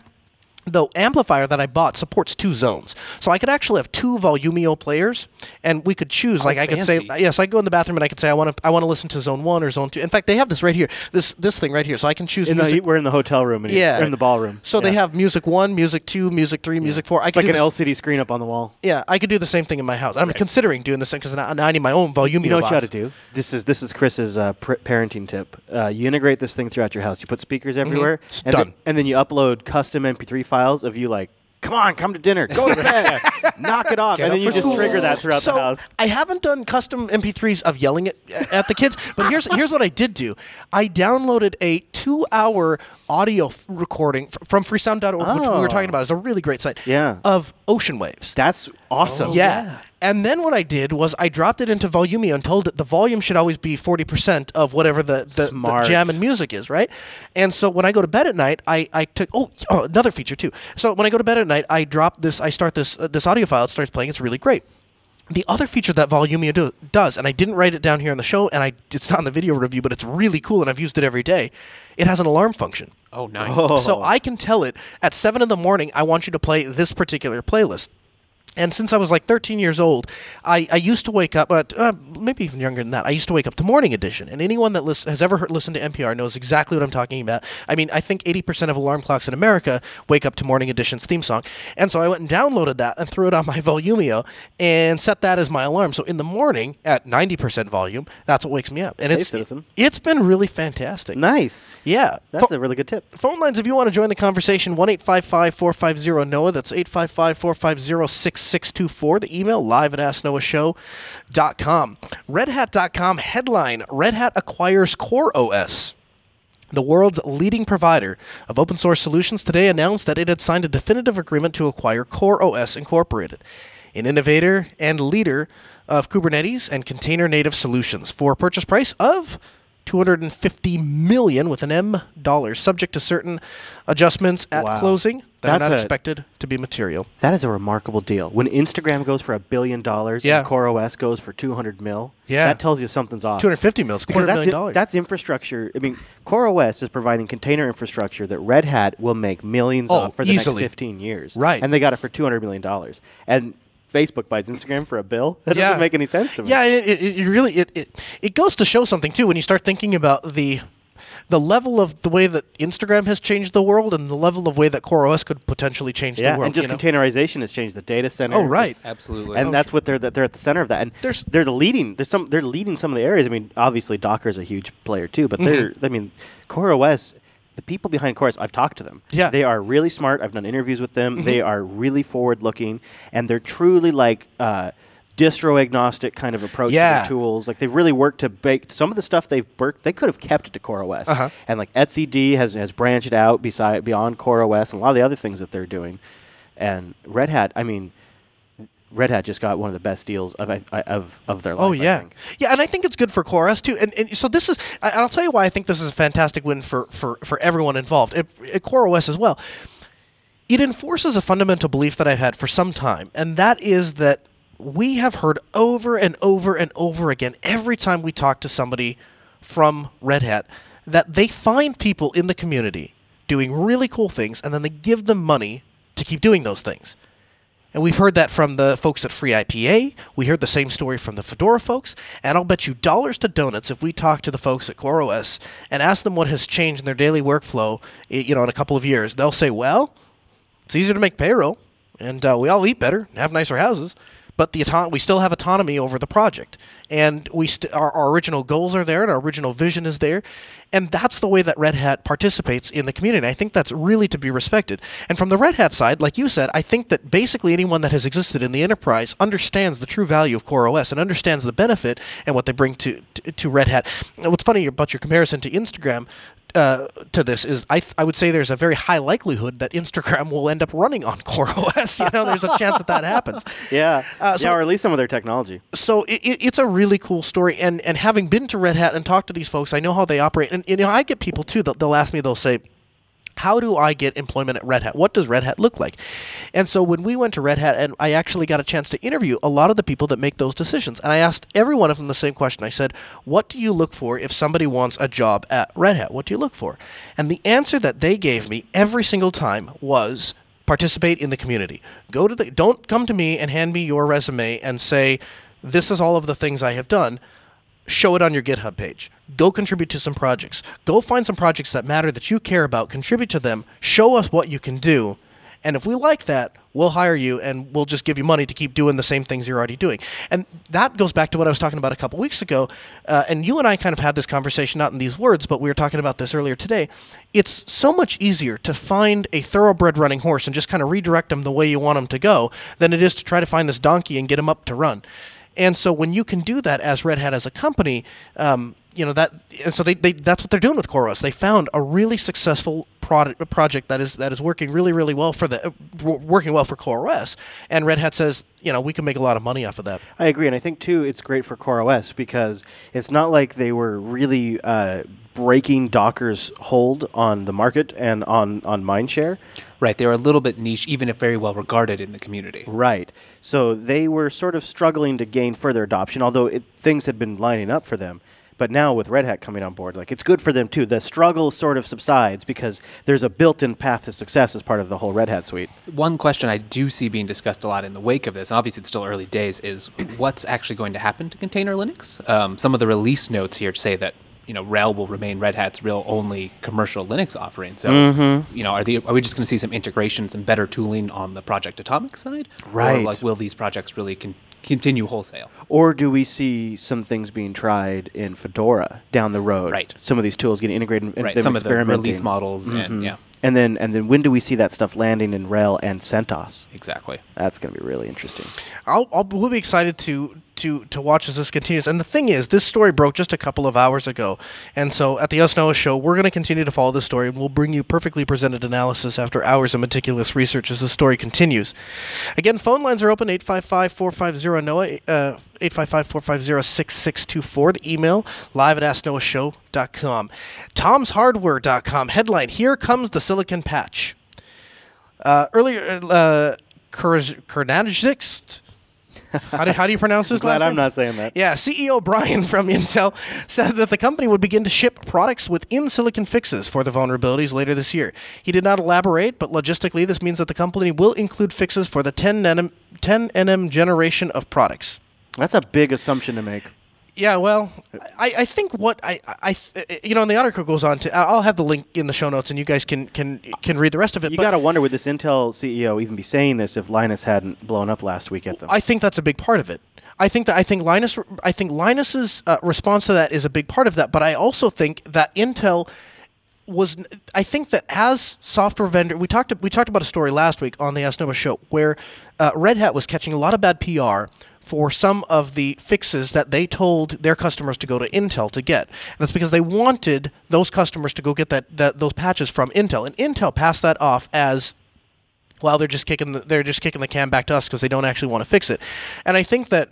the amplifier that I bought supports 2 zones. So I could actually have 2 Volumio players, and we could choose. Like I could say, yes, I go in the bathroom and I could say I want to listen to zone 1 or zone 2. In fact, they have this right here, this thing right here. So I can choose music. We're in the hotel room, and we're in the ballroom. So they have music 1, music 2, music 3, music 4. It's like an LCD screen up on the wall. Yeah, I could do the same thing in my house. I'm considering doing the same because now I need my own Volumio. You know what box. you ought to do? This is Chris's parenting tip. You integrate this thing throughout your house. You put speakers everywhere. It's done. And then you upload custom MP3 files of you like, come on, come to dinner, go to bed, knock it off, and then you just trigger that throughout the house. I haven't done custom MP3s of yelling at the kids, but here's what I did do. I downloaded a 2-hour audio recording from freesound.org, which we were talking about. It's a really great site. Yeah. Of ocean waves. That's awesome. Yeah. And then what I did was I dropped it into Volumio and told it the volume should always be 40% of whatever the jam and music is, right? And so when I go to bed at night, I took another feature too. So when I go to bed at night, I drop this, I start this audio file. It starts playing. It's really great. The other feature that Volumio does, and I didn't write it down here on the show, and it's not in the video review, but it's really cool, and I've used it every day. It has an alarm function. Oh, nice. So I can tell it at 7 in the morning, I want you to play this particular playlist. And since I was like 13 years old, I used to wake up, maybe even younger than that, I used to wake up to Morning Edition. And anyone that has ever listened to NPR knows exactly what I'm talking about. I mean, I think 80% of alarm clocks in America wake up to Morning Edition's theme song. And so I went and downloaded that and threw it on my Volumio and set that as my alarm. So in the morning, at 90% volume, that's what wakes me up. And it's been really fantastic. Nice. Yeah. That's a really good tip. Phone lines, if you want to join the conversation, 1-855-450-NOAH. That's 855-450-6624. The email, live@asknoahshow.com. RedHat.com headline, Red Hat acquires CoreOS. The world's leading provider of open source solutions today announced that it had signed a definitive agreement to acquire CoreOS Incorporated, an innovator and leader of Kubernetes and container native solutions, for a purchase price of $250 million with an M dollars, subject to certain adjustments at closing that are not expected to be material. That is a remarkable deal. When Instagram goes for $1 billion and CoreOS goes for $200 million, that tells you something's off. $250 million, $250 million. That's infrastructure. I mean, CoreOS is providing container infrastructure that Red Hat will make millions of for the next 15 years. Right. And they got it for $200 million. And Facebook buys Instagram for $1 billion. That doesn't make any sense to me. Yeah, it really goes to show something too when you start thinking about the level of the way that Instagram has changed the world and the level of way that CoreOS could potentially change the world. And just containerization has changed the data center. Oh, right, absolutely. And that's what they're at the center of that. And they're leading some of the areas. I mean, obviously Docker is a huge player too, but CoreOS. The people behind CoreOS, I've talked to them. Yeah. They are really smart. I've done interviews with them. They are really forward-looking, and they're truly like distro-agnostic kind of approach to their tools. Like they've really worked to bake some of the stuff they've worked. They could have kept it to CoreOS, and like etcd has branched out beyond CoreOS and a lot of the other things that they're doing. And Red Hat, I mean, Red Hat just got one of the best deals of their life. Oh, yeah. I think. Yeah, and I think it's good for CoreOS, too. And so this is, I'll tell you why I think this is a fantastic win for everyone involved, CoreOS as well. It enforces a fundamental belief that I've had for some time, and that is that we have heard over and over and over again, every time we talk to somebody from Red Hat, that they find people in the community doing really cool things, and then they give them money to keep doing those things. And we've heard that from the folks at FreeIPA. We heard the same story from the Fedora folks. And I'll bet you dollars to donuts if we talk to the folks at CoreOS and ask them what has changed in their daily workflow, in a couple of years. They'll say, well, it's easier to make payroll, and we all eat better and have nicer houses. But we still have autonomy over the project. And our original goals are there, and our original vision is there. And that's the way that Red Hat participates in the community. I think that's really to be respected. And from the Red Hat side, like you said, I think that basically anyone that has existed in the enterprise understands the true value of CoreOS and understands the benefit and what they bring to Red Hat. And what's funny about your comparison to Instagram to this is I would say there's a very high likelihood that Instagram will end up running on CoreOS. There's a chance that happens. Yeah, or at least some of their technology. So it's a really cool story. And having been to Red Hat and talked to these folks, I know how they operate. And I get people too. They'll ask me. They'll say, how do I get employment at Red Hat? What does Red Hat look like? And so when we went to Red Hat, and I actually got a chance to interview a lot of the people that make those decisions, and I asked every one of them the same question. I said, what do you look for if somebody wants a job at Red Hat? What do you look for? And the answer that they gave me every single time was participate in the community. Don't come to me and hand me your resume and say, this is all of the things I have done. Show it on your GitHub page. Go contribute to some projects. Go find some projects that matter that you care about. Contribute to them. Show us what you can do. And if we like that, we'll hire you and we'll just give you money to keep doing the same things you're already doing. And that goes back to what I was talking about a couple weeks ago. And you and I kind of had this conversation, not in these words, but we were talking about this earlier today. It's so much easier to find a thoroughbred running horse and just kind of redirect them the way you want them to go than it is to try to find this donkey and get him up to run. And so when you can do that as Red Hat as a company, that's what they're doing with CoreOS. They found a really successful project that is working really, really well for working well for CoreOS, and Red Hat says, we can make a lot of money off of that. I agree, and I think too it's great for CoreOS because it's not like they were really breaking Docker's hold on the market and on mindshare. Right, they were a little bit niche, even if very well regarded in the community. Right, so they were sort of struggling to gain further adoption, although things had been lining up for them. But now with Red Hat coming on board, it's good for them too. The struggle sort of subsides because there's a built-in path to success as part of the whole Red Hat suite. One question I do see being discussed a lot in the wake of this, and obviously it's still early days, is what's actually going to happen to container Linux? Some of the release notes here say that RHEL will remain Red Hat's real only commercial Linux offering. So, are we just going to see some integrations and better tooling on the Project Atomic side? Right. Or will these projects really continue wholesale? Or do we see some things being tried in Fedora down the road? Right. Some of these tools getting integrated and some of the release models and then when do we see that stuff landing in RHEL and CentOS? Exactly. That's going to be really interesting. We'll be excited to watch as this continues. And the thing is, this story broke just a couple of hours ago. And so at the Osnoa Show, we're going to continue to follow this story, and we'll bring you perfectly presented analysis after hours of meticulous research as the story continues. Again, phone lines are open, 855-450-NOAA, 855-450-6624. The email, live@asknoahshow.com. Tom'sHardware.com. Headline, here comes the silicon patch. Earlier, Kernadzik. How do you pronounce this last name? Glad I'm not saying that. Yeah, CEO Brian from Intel said that the company would begin to ship products with in-silicon fixes for the vulnerabilities later this year. He did not elaborate, but logistically this means that the company will include fixes for the 10 nm generation of products. That's a big assumption to make. Yeah, well, I think what and the article goes on to. I'll have the link in the show notes, and you guys can read the rest of it. You got to wonder, would this Intel CEO even be saying this if Linus hadn't blown up last week at them? I think that's a big part of it. I think Linus's response to that is a big part of that. But I also think that Intel was. I think that as software vendor, we talked about a story last week on the Osnoa Show where Red Hat was catching a lot of bad PR for some of the fixes that they told their customers to go to Intel to get. And that's because they wanted those customers to go get those patches from Intel. And Intel passed that off as, well, they're just kicking the can back to us because they don't actually want to fix it. And I think that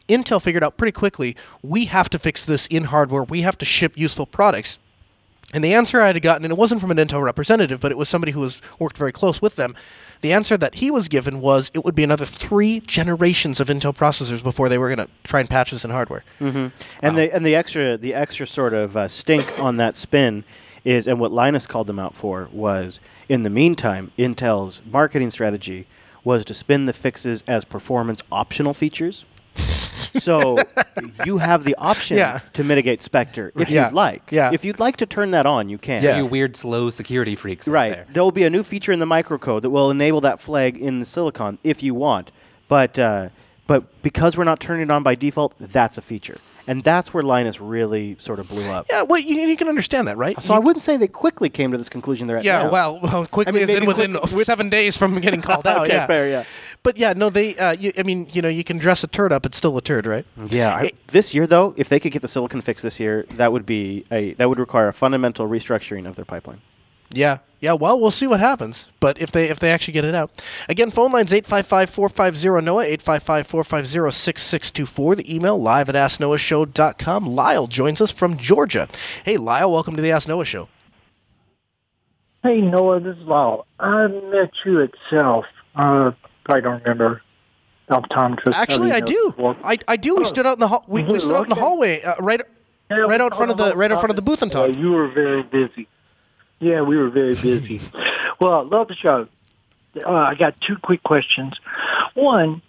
Intel figured out pretty quickly, we have to fix this in hardware. We have to ship useful products. And the answer I had gotten, and it wasn't from an Intel representative, but it was somebody who worked very close with them, the answer that he was given was it would be another 3 generations of Intel processors before they were going to try and patch this in hardware. Mm-hmm. And the extra sort of stink on that spin is, and what Linus called them out for was, in the meantime, Intel's marketing strategy was to spin the fixes as performance optional features. So you have the option to mitigate Spectre if you'd like. Yeah. If you'd like to turn that on, you can. You weird, slow security freaks out there. There will be a new feature in the microcode that will enable that flag in the silicon if you want. But because we're not turning it on by default, that's a feature. And that's where Linus really sort of blew up. Yeah, well, you can understand that, right? So I wouldn't say they quickly came to this conclusion they're at now. Well, quickly within 7 days from getting called out. Okay, fair, yeah. But yeah, no, they. You can dress a turd up; it's still a turd, right? Yeah. This year, though, if they could get the silicon fix this year, that would require a fundamental restructuring of their pipeline. Yeah. Well, we'll see what happens. But if they actually get it out, again, phone lines 855-450-NOAA, 855-450-6624. The email live@asknoahshow.com. Lyle joins us from Georgia. Hey, Lyle, welcome to the Ask Noah Show. Hey, Noah, this is Lyle. I met you at Self. Probably don't remember optometrist. Actually, I do. I do. We stood out in the we stood out in the hallway, right out front of the booth and talked. You were very busy. Yeah, we were very busy. Well, love the show. I got two quick questions. One,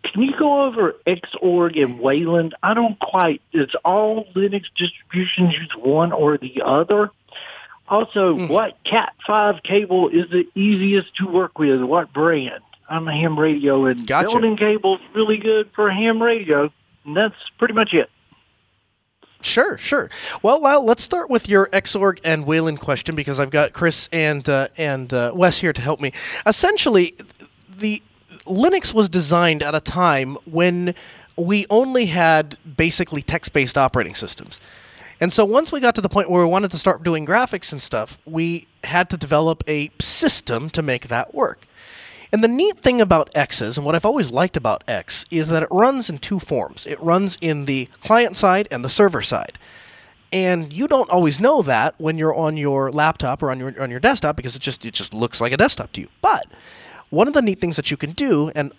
can you go over Xorg and Wayland? I don't quite. Does all Linux distributions use one or the other? Also, what Cat5 cable is the easiest to work with? What brand? I'm a ham radio, and building cable's really good for a ham radio, and that's pretty much it. Sure. Well, Lyle, let's start with your Xorg and Wayland question because I've got Chris and Wes here to help me. Essentially, the Linux was designed at a time when we only had basically text-based operating systems. And so once we got to the point where we wanted to start doing graphics and stuff, we had to develop a system to make that work. And the neat thing about X's, and what I've always liked about X, is that it runs in two forms. It runs in the client side and the server side. And you don't always know that when you're on your laptop or on your desktop because it just looks like a desktop to you. But one of the neat things that you can do, and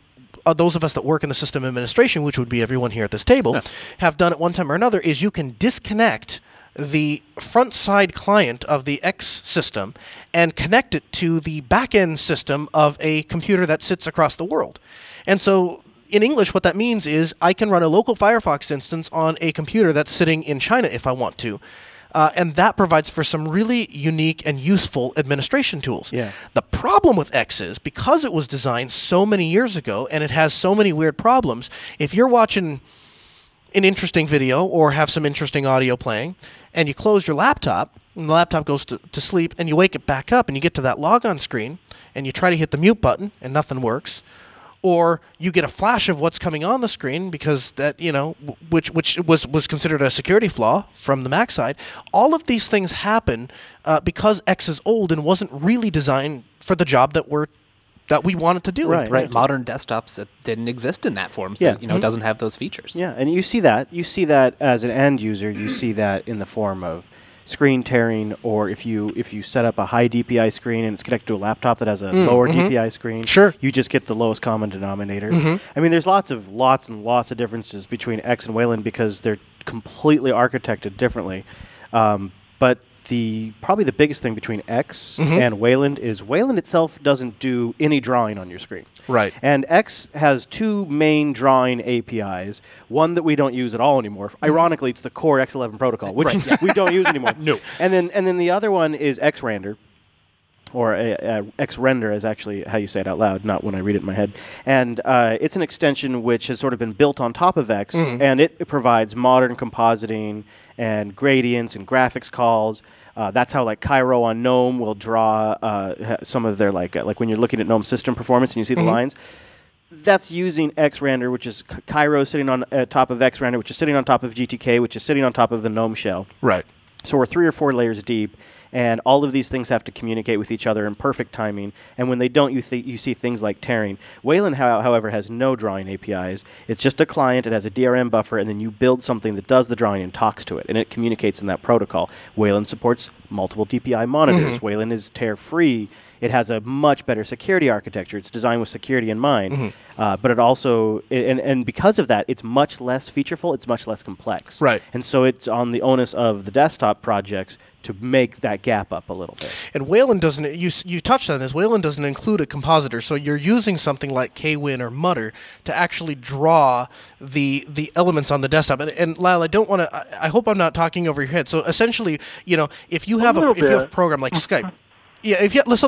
those of us that work in the system administration, which would be everyone here at this table, have done at one time or another, is you can disconnect the front side client of the X system and connect it to the back end system of a computer that sits across the world. And so in English, what that means is I can run a local Firefox instance on a computer that's sitting in China if I want to. And that provides for some really unique and useful administration tools. Yeah. The problem with X is, because it was designed so many years ago and it has so many weird problems, if you're watching an interesting video or have some interesting audio playing and you close your laptop and the laptop goes to sleep and you wake it back up and you get to that logon screen and you try to hit the mute button and nothing works, or you get a flash of what's coming on the screen because that, which was considered a security flaw from the Mac side. All of these things happen because X is old and wasn't really designed for the job that we wanted to do. Right. Modern desktops that didn't exist in that form, so it doesn't have those features. Yeah, and you see that as an end user, you see that in the form of screen tearing, or if you set up a high DPI screen and it's connected to a laptop that has a lower DPI screen, you just get the lowest common denominator. I mean, there's lots and lots of differences between X and Wayland because they're completely architected differently. But probably the biggest thing between X and Wayland is Wayland itself doesn't do any drawing on your screen. Right. And X has two main drawing APIs, one that we don't use at all anymore. Ironically, it's the core X11 protocol, which we don't use anymore. No. And then the other one is XRender, or XRender is actually how you say it out loud, not when I read it in my head. And it's an extension which has sort of been built on top of X, and it provides modern compositing and gradients and graphics calls. That's how Cairo on GNOME will draw some of their like when you're looking at GNOME system performance and you see the lines. That's using XRender, which is Cairo sitting on top of XRender, which is sitting on top of GTK, which is sitting on top of the GNOME shell. Right. So we're 3 or 4 layers deep, and all of these things have to communicate with each other in perfect timing. And when they don't, you see things like tearing. Wayland, however, has no drawing APIs. It's just a client. It has a DRM buffer, and then you build something that does the drawing and talks to it, and it communicates in that protocol. Wayland supports multiple DPI monitors. Wayland is tear-free. It has a much better security architecture. It's designed with security in mind. But it also, and because of that, it's much less featureful. It's much less complex. Right. And so it's on the onus of the desktop projects to make that gap up a little bit. And Wayland doesn't, you touched on this, Wayland doesn't include a compositor, so you're using something like Kwin or Mutter to actually draw the elements on the desktop. And Lyle, I hope I'm not talking over your head. So essentially, if you have a program like Skype, so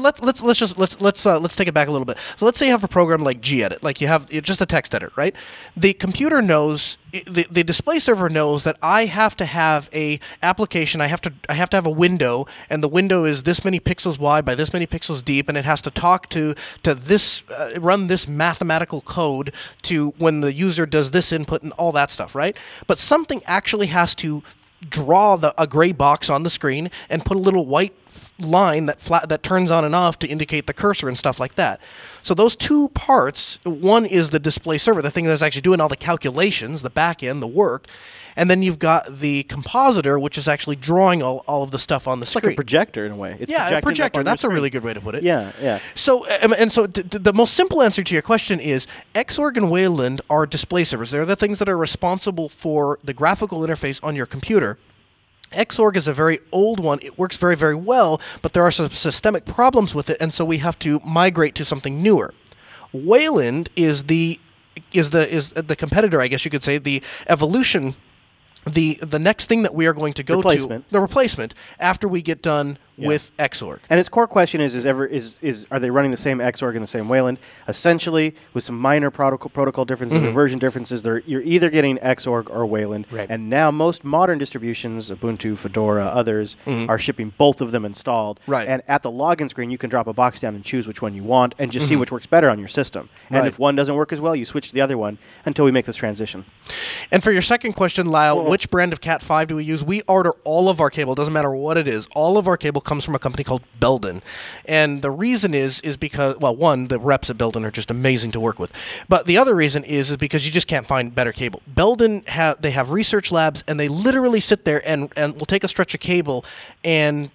let's take it back a little bit. So let's say you have a program like gedit, like you have just a text editor, right? The computer knows, the display server knows that I have to have a application. I have to have a window, and the window is this many pixels wide by this many pixels deep, and it has to talk to this, run this mathematical code to when the user does this input and all that stuff, right? But something actually has to draw a gray box on the screen and put a little white line that turns on and off to indicate the cursor and stuff like that. So those two parts, one is the display server, the thing that's actually doing all the calculations, the back end, the work, and then you've got the compositor, which is actually drawing all of the stuff on the screen. It's like a projector in a way. A projector. That's a really good way to put it. Yeah. So, the most simple answer to your question is Xorg and Wayland are display servers. They're the things that are responsible for the graphical interface on your computer. Xorg is a very old one. It works very, very well, but there are some systemic problems with it, and so we have to migrate to something newer. Wayland is the competitor, I guess you could say, the evolution, the next thing that we are going to go to, the replacement after we get done with Xorg. And its core question is are they running the same Xorg in the same Wayland? Essentially, with some minor protocol differences or version differences, you're either getting Xorg or Wayland. Right. And now most modern distributions, Ubuntu, Fedora, others, are shipping both of them installed. Right. And at the login screen, you can drop a box down and choose which one you want and just see which works better on your system. And if one doesn't work as well, you switch to the other one until we make this transition. And for your second question, Lyle, which brand of Cat 5 do we use? We order all of our cable. Doesn't matter what it is. All of our cable comes from a company called Belden. And the reason is because, well, one, the reps at Belden are just amazing to work with. But the other reason is because you just can't find better cable. Belden, they have research labs, and they literally sit there and will take a stretch of cable and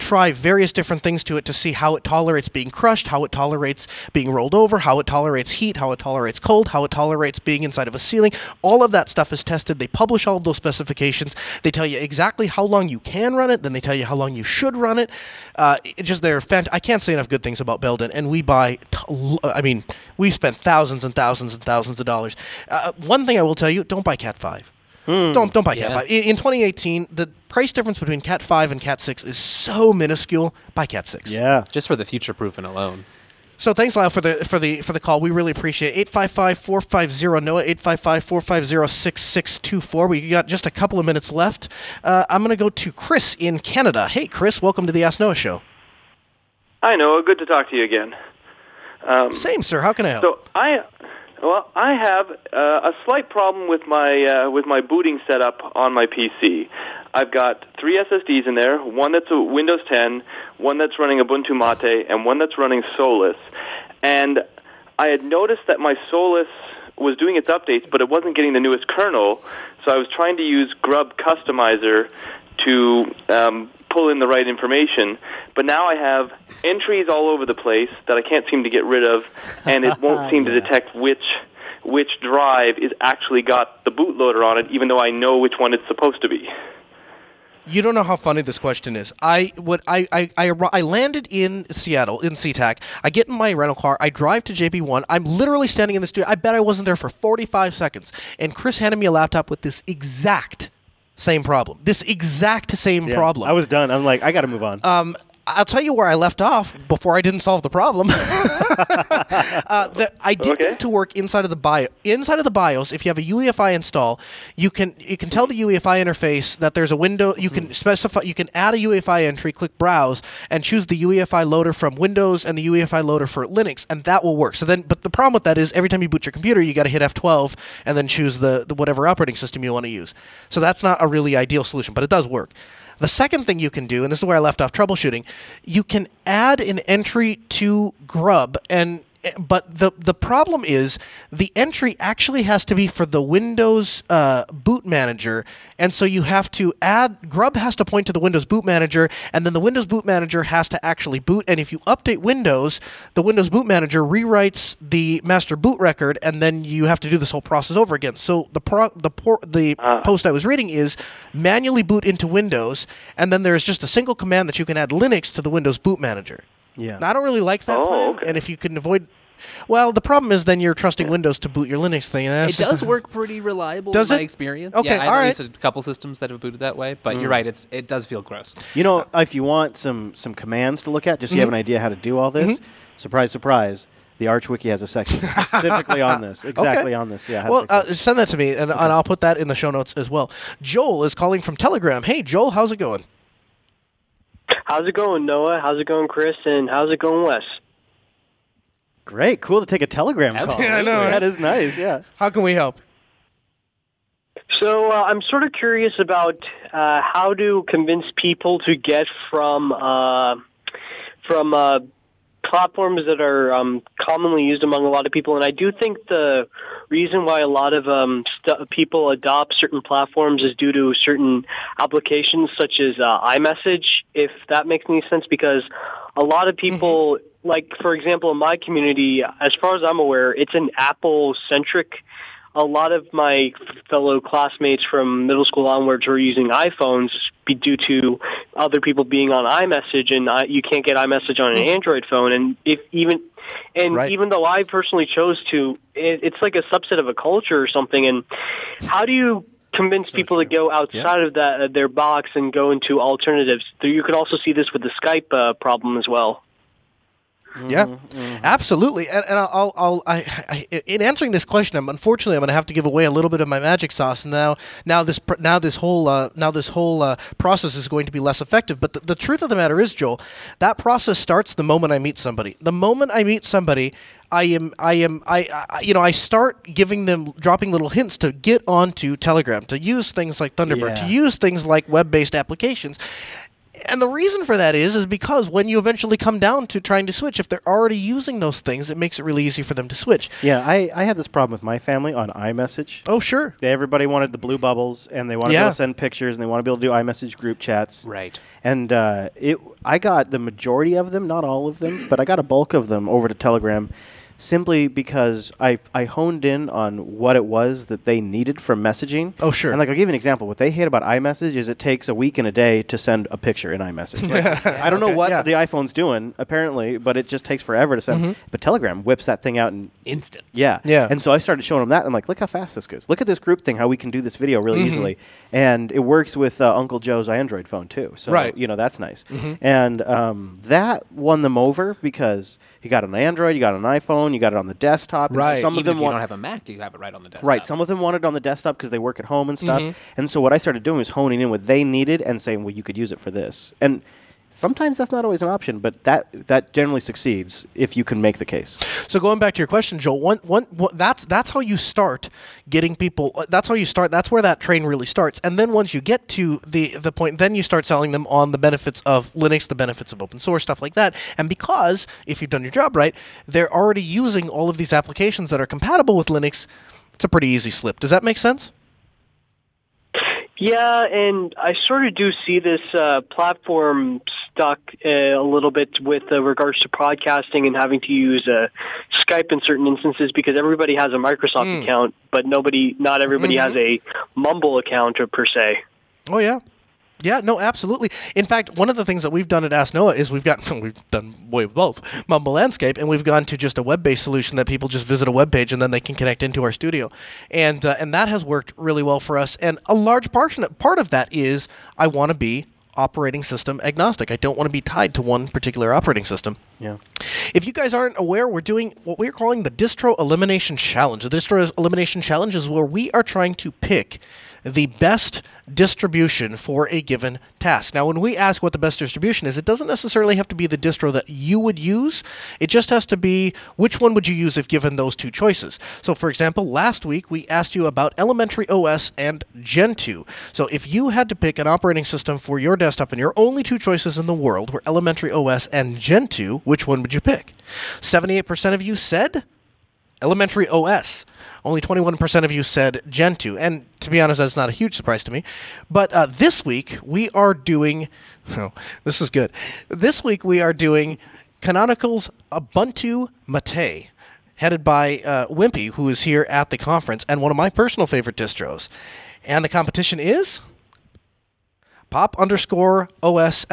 try various different things to it to see how it tolerates being crushed, how it tolerates being rolled over, how it tolerates heat, how it tolerates cold, how it tolerates being inside of a ceiling. All of that stuff is tested. They publish all of those specifications. They tell you exactly how long you can run it. Then they tell you how long you should run it. They're I can't say enough good things about Belden, and we buy. We spent thousands and thousands and thousands of dollars. One thing I will tell you: don't buy Cat 5. Don't buy Cat 5. In 2018, the price difference between Cat 5 and Cat 6 is so minuscule. Buy Cat 6. Yeah, just for the future-proofing alone. So thanks, Lyle, for the call. We really appreciate it. 855-450-NOAH, 855-450-6624. We got just a couple of minutes left. I'm going to go to Chris in Canada. Hey, Chris, welcome to the Ask Noah Show. Hi, Noah. Good to talk to you again. Same, sir. How can I help? So I have a slight problem with my booting setup on my PC. I've got 3 SSDs in there, one that's a Windows 10, one that's running Ubuntu Mate, and one that's running Solus. And I had noticed that my Solus was doing its updates, but it wasn't getting the newest kernel, so I was trying to use Grub Customizer to pull in the right information. But now I have entries all over the place that I can't seem to get rid of, and it won't seem to detect which drive is actually got the bootloader on it, even though I know which one it's supposed to be. You don't know how funny this question is. I landed in Seattle, in SeaTac. I get in my rental car. I drive to JB1. I'm literally standing in the studio. I bet I wasn't there for 45 seconds. And Chris handed me a laptop with this exact same problem. Problem. I was done. I'm like, I got to move on. I'll tell you where I left off before I didn't solve the problem. I did get to work inside of the BIOS. Inside of the BIOS, if you have a UEFI install, you can tell the UEFI interface that there's a window. You can specify. You can add a UEFI entry, click Browse, and choose the UEFI loader from Windows and the UEFI loader for Linux, and that will work. But the problem with that is every time you boot your computer, you got to hit F12 and then choose the whatever operating system you want to use. So that's not a really ideal solution, but it does work. The second thing you can do, and this is where I left off troubleshooting, you can add an entry to Grub, but the problem is the entry actually has to be for the Windows boot manager, and so you have to add, Grub has to point to the Windows boot manager, and then the Windows boot manager has to actually boot, and if you update Windows, the Windows boot manager rewrites the master boot record, and then you have to do this whole process over again. So the post I was reading is manually boot into Windows, and then there's just a single command that you can add Linux to the Windows boot manager. Yeah. Now, I don't really like that plan, and if you can avoid... Well, the problem is then you're trusting Windows to boot your Linux thing. And it does work pretty reliable in my experience. Okay, yeah, I've used a couple systems that have booted that way, but you're right, it does feel gross. You know, if you want some commands to look at, just so you have an idea how to do all this, surprise, surprise, the ArchWiki has a section specifically on this. Exactly on this. Yeah. Well, send that to me, and I'll put that in the show notes as well. Joel is calling from Telegram. Hey, Joel, how's it going? How's it going, Noah? How's it going, Chris? And how's it going, Wes? Great. Cool to take a Telegram call. Yeah, I know. That is nice, yeah. How can we help? So I'm sort of curious about how to convince people to get from platforms that are commonly used among a lot of people. And I do think the reason why a lot of people adopt certain platforms is due to certain applications such as iMessage, if that makes any sense, because a lot of people, like, for example, in my community, as far as I'm aware, it's an Apple-centric a lot of my fellow classmates from middle school onwards were using iPhones due to other people being on iMessage, and you can't get iMessage on an Android phone. And even though I personally chose to, it's like a subset of a culture or something. And how do you convince people to go outside of their box and go into alternatives? You could also see this with the Skype problem as well. Yeah, absolutely. And in answering this question, unfortunately I'm going to have to give away a little bit of my magic sauce. Now this whole process is going to be less effective. But the truth of the matter is, Joel, that process starts the moment I meet somebody. The moment I meet somebody, I start dropping little hints to get onto Telegram, to use things like Thunderbird, to use things like web-based applications. And the reason for that is because when you eventually come down to trying to switch, if they're already using those things, it makes it really easy for them to switch. Yeah, I had this problem with my family on iMessage. Oh, sure. Everybody wanted the blue bubbles, and they wanted to be able to send pictures, and they want to be able to do iMessage group chats. Right. And I got the majority of them, not all of them, but I got a bulk of them over to Telegram, simply because I honed in on what it was that they needed from messaging. Oh, sure. And I'll give you an example. What they hate about iMessage is it takes a week and a day to send a picture in iMessage. I don't know what the iPhone's doing, apparently, but it just takes forever to send. But Telegram whips that thing out in instant. Yeah. And so I started showing them that. I'm like, look how fast this goes. Look at this group thing, how we can do this video really easily. And it works with Uncle Joe's Android phone, too. So, that's nice. And that won them over because you got an Android, you got an iPhone, you got it on the desktop. Right. So some Even of them if you don't have a Mac, you have it right on the desktop. Right. Some of them wanted it on the desktop because they work at home and stuff. And so what I started doing was honing in what they needed and saying, well, you could use it for this. And sometimes that's not always an option, but that generally succeeds if you can make the case. So going back to your question, Joel, that's how you start getting people. That's how you start. That's where that train really starts. And then once you get to the point, then you start selling them on the benefits of Linux, the benefits of open source, stuff like that. And because if you've done your job right, they're already using all of these applications that are compatible with Linux. It's a pretty easy slip. Does that make sense? Yeah, and I sort of do see this platform stuck a little bit with regards to podcasting and having to use Skype in certain instances because everybody has a Microsoft account, but not everybody has a Mumble account per se. Oh, yeah. Yeah, no, absolutely. In fact, one of the things that we've done at Ask Noah is we've done way with both Mumble Landscape, and we've gone to just a web-based solution that people just visit a web page and then they can connect into our studio, and that has worked really well for us. And a large part of that is I want to be operating system agnostic. I don't want to be tied to one particular operating system. Yeah. If you guys aren't aware, we're doing what we're calling the Distro Elimination Challenge. The Distro Elimination Challenge is where we are trying to pick the best distribution for a given task. Now, when we ask what the best distribution is, it doesn't necessarily have to be the distro that you would use. It just has to be which one would you use if given those two choices. So, for example, last week we asked you about Elementary OS and Gentoo. So if you had to pick an operating system for your desktop and your only two choices in the world were Elementary OS and Gentoo, which one would you pick? 78% of you said Elementary OS. Only 21% of you said Gentoo. And to be honest, that's not a huge surprise to me. But this week, we are doing... Oh, this is good. This week, we are doing Canonical's Ubuntu Mate, headed by Wimpy, who is here at the conference, and one of my personal favorite distros. And the competition is... pop_OS!!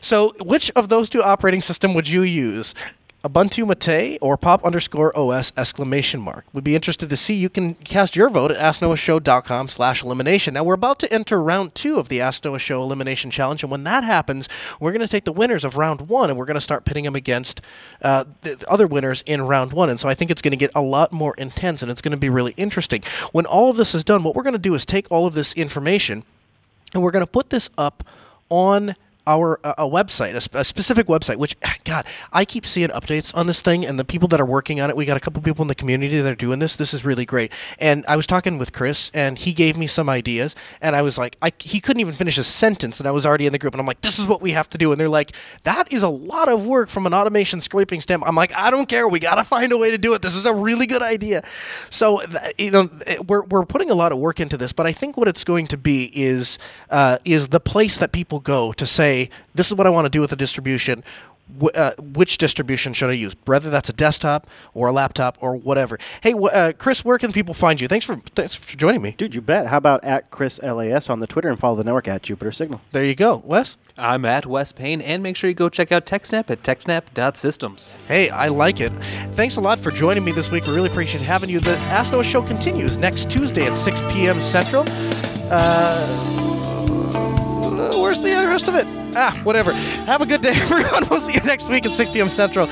So which of those two operating systems would you use? Ubuntu Mate or pop_OS!! We'd be interested to see. You can cast your vote at AskNoahShow.com/elimination. Now, we're about to enter round 2 of the Ask Noah Show Elimination Challenge, and when that happens, we're going to take the winners of round 1, and we're going to start pitting them against the other winners in round 1. And so I think it's going to get a lot more intense, and it's going to be really interesting. When all of this is done, what we're going to do is take all of this information, and we're going to put this up on our a website, a specific website, which, God, I keep seeing updates on this thing, and the people that are working on it, we got a couple people in the community that are doing this. This is really great. And I was talking with Chris, and he gave me some ideas, and I was like, he couldn't even finish a sentence, and I was already in the group, and I'm like, this is what we have to do. And they're like, that is a lot of work from an automation scraping standpoint. I'm like, I don't care. We got to find a way to do it. This is a really good idea. So, we're putting a lot of work into this, but I think what it's going to be is the place that people go to say, this is what I want to do with the distribution. which distribution should I use, whether that's a desktop or a laptop or whatever. Hey, Chris, where can people find you? Thanks for joining me. Dude, you bet. How about at ChrisLAS on the Twitter and follow the network at Jupiter Signal? There you go. Wes? I'm at Wes Payne, and make sure you go check out TechSnap at techsnap.systems. Hey, I like it. Thanks a lot for joining me this week. We really appreciate having you. The Ask Noah show continues next Tuesday at 6 p.m. Central. Where's the rest of it? Whatever. Have a good day, everyone. We'll see you next week at 6 p.m. Central.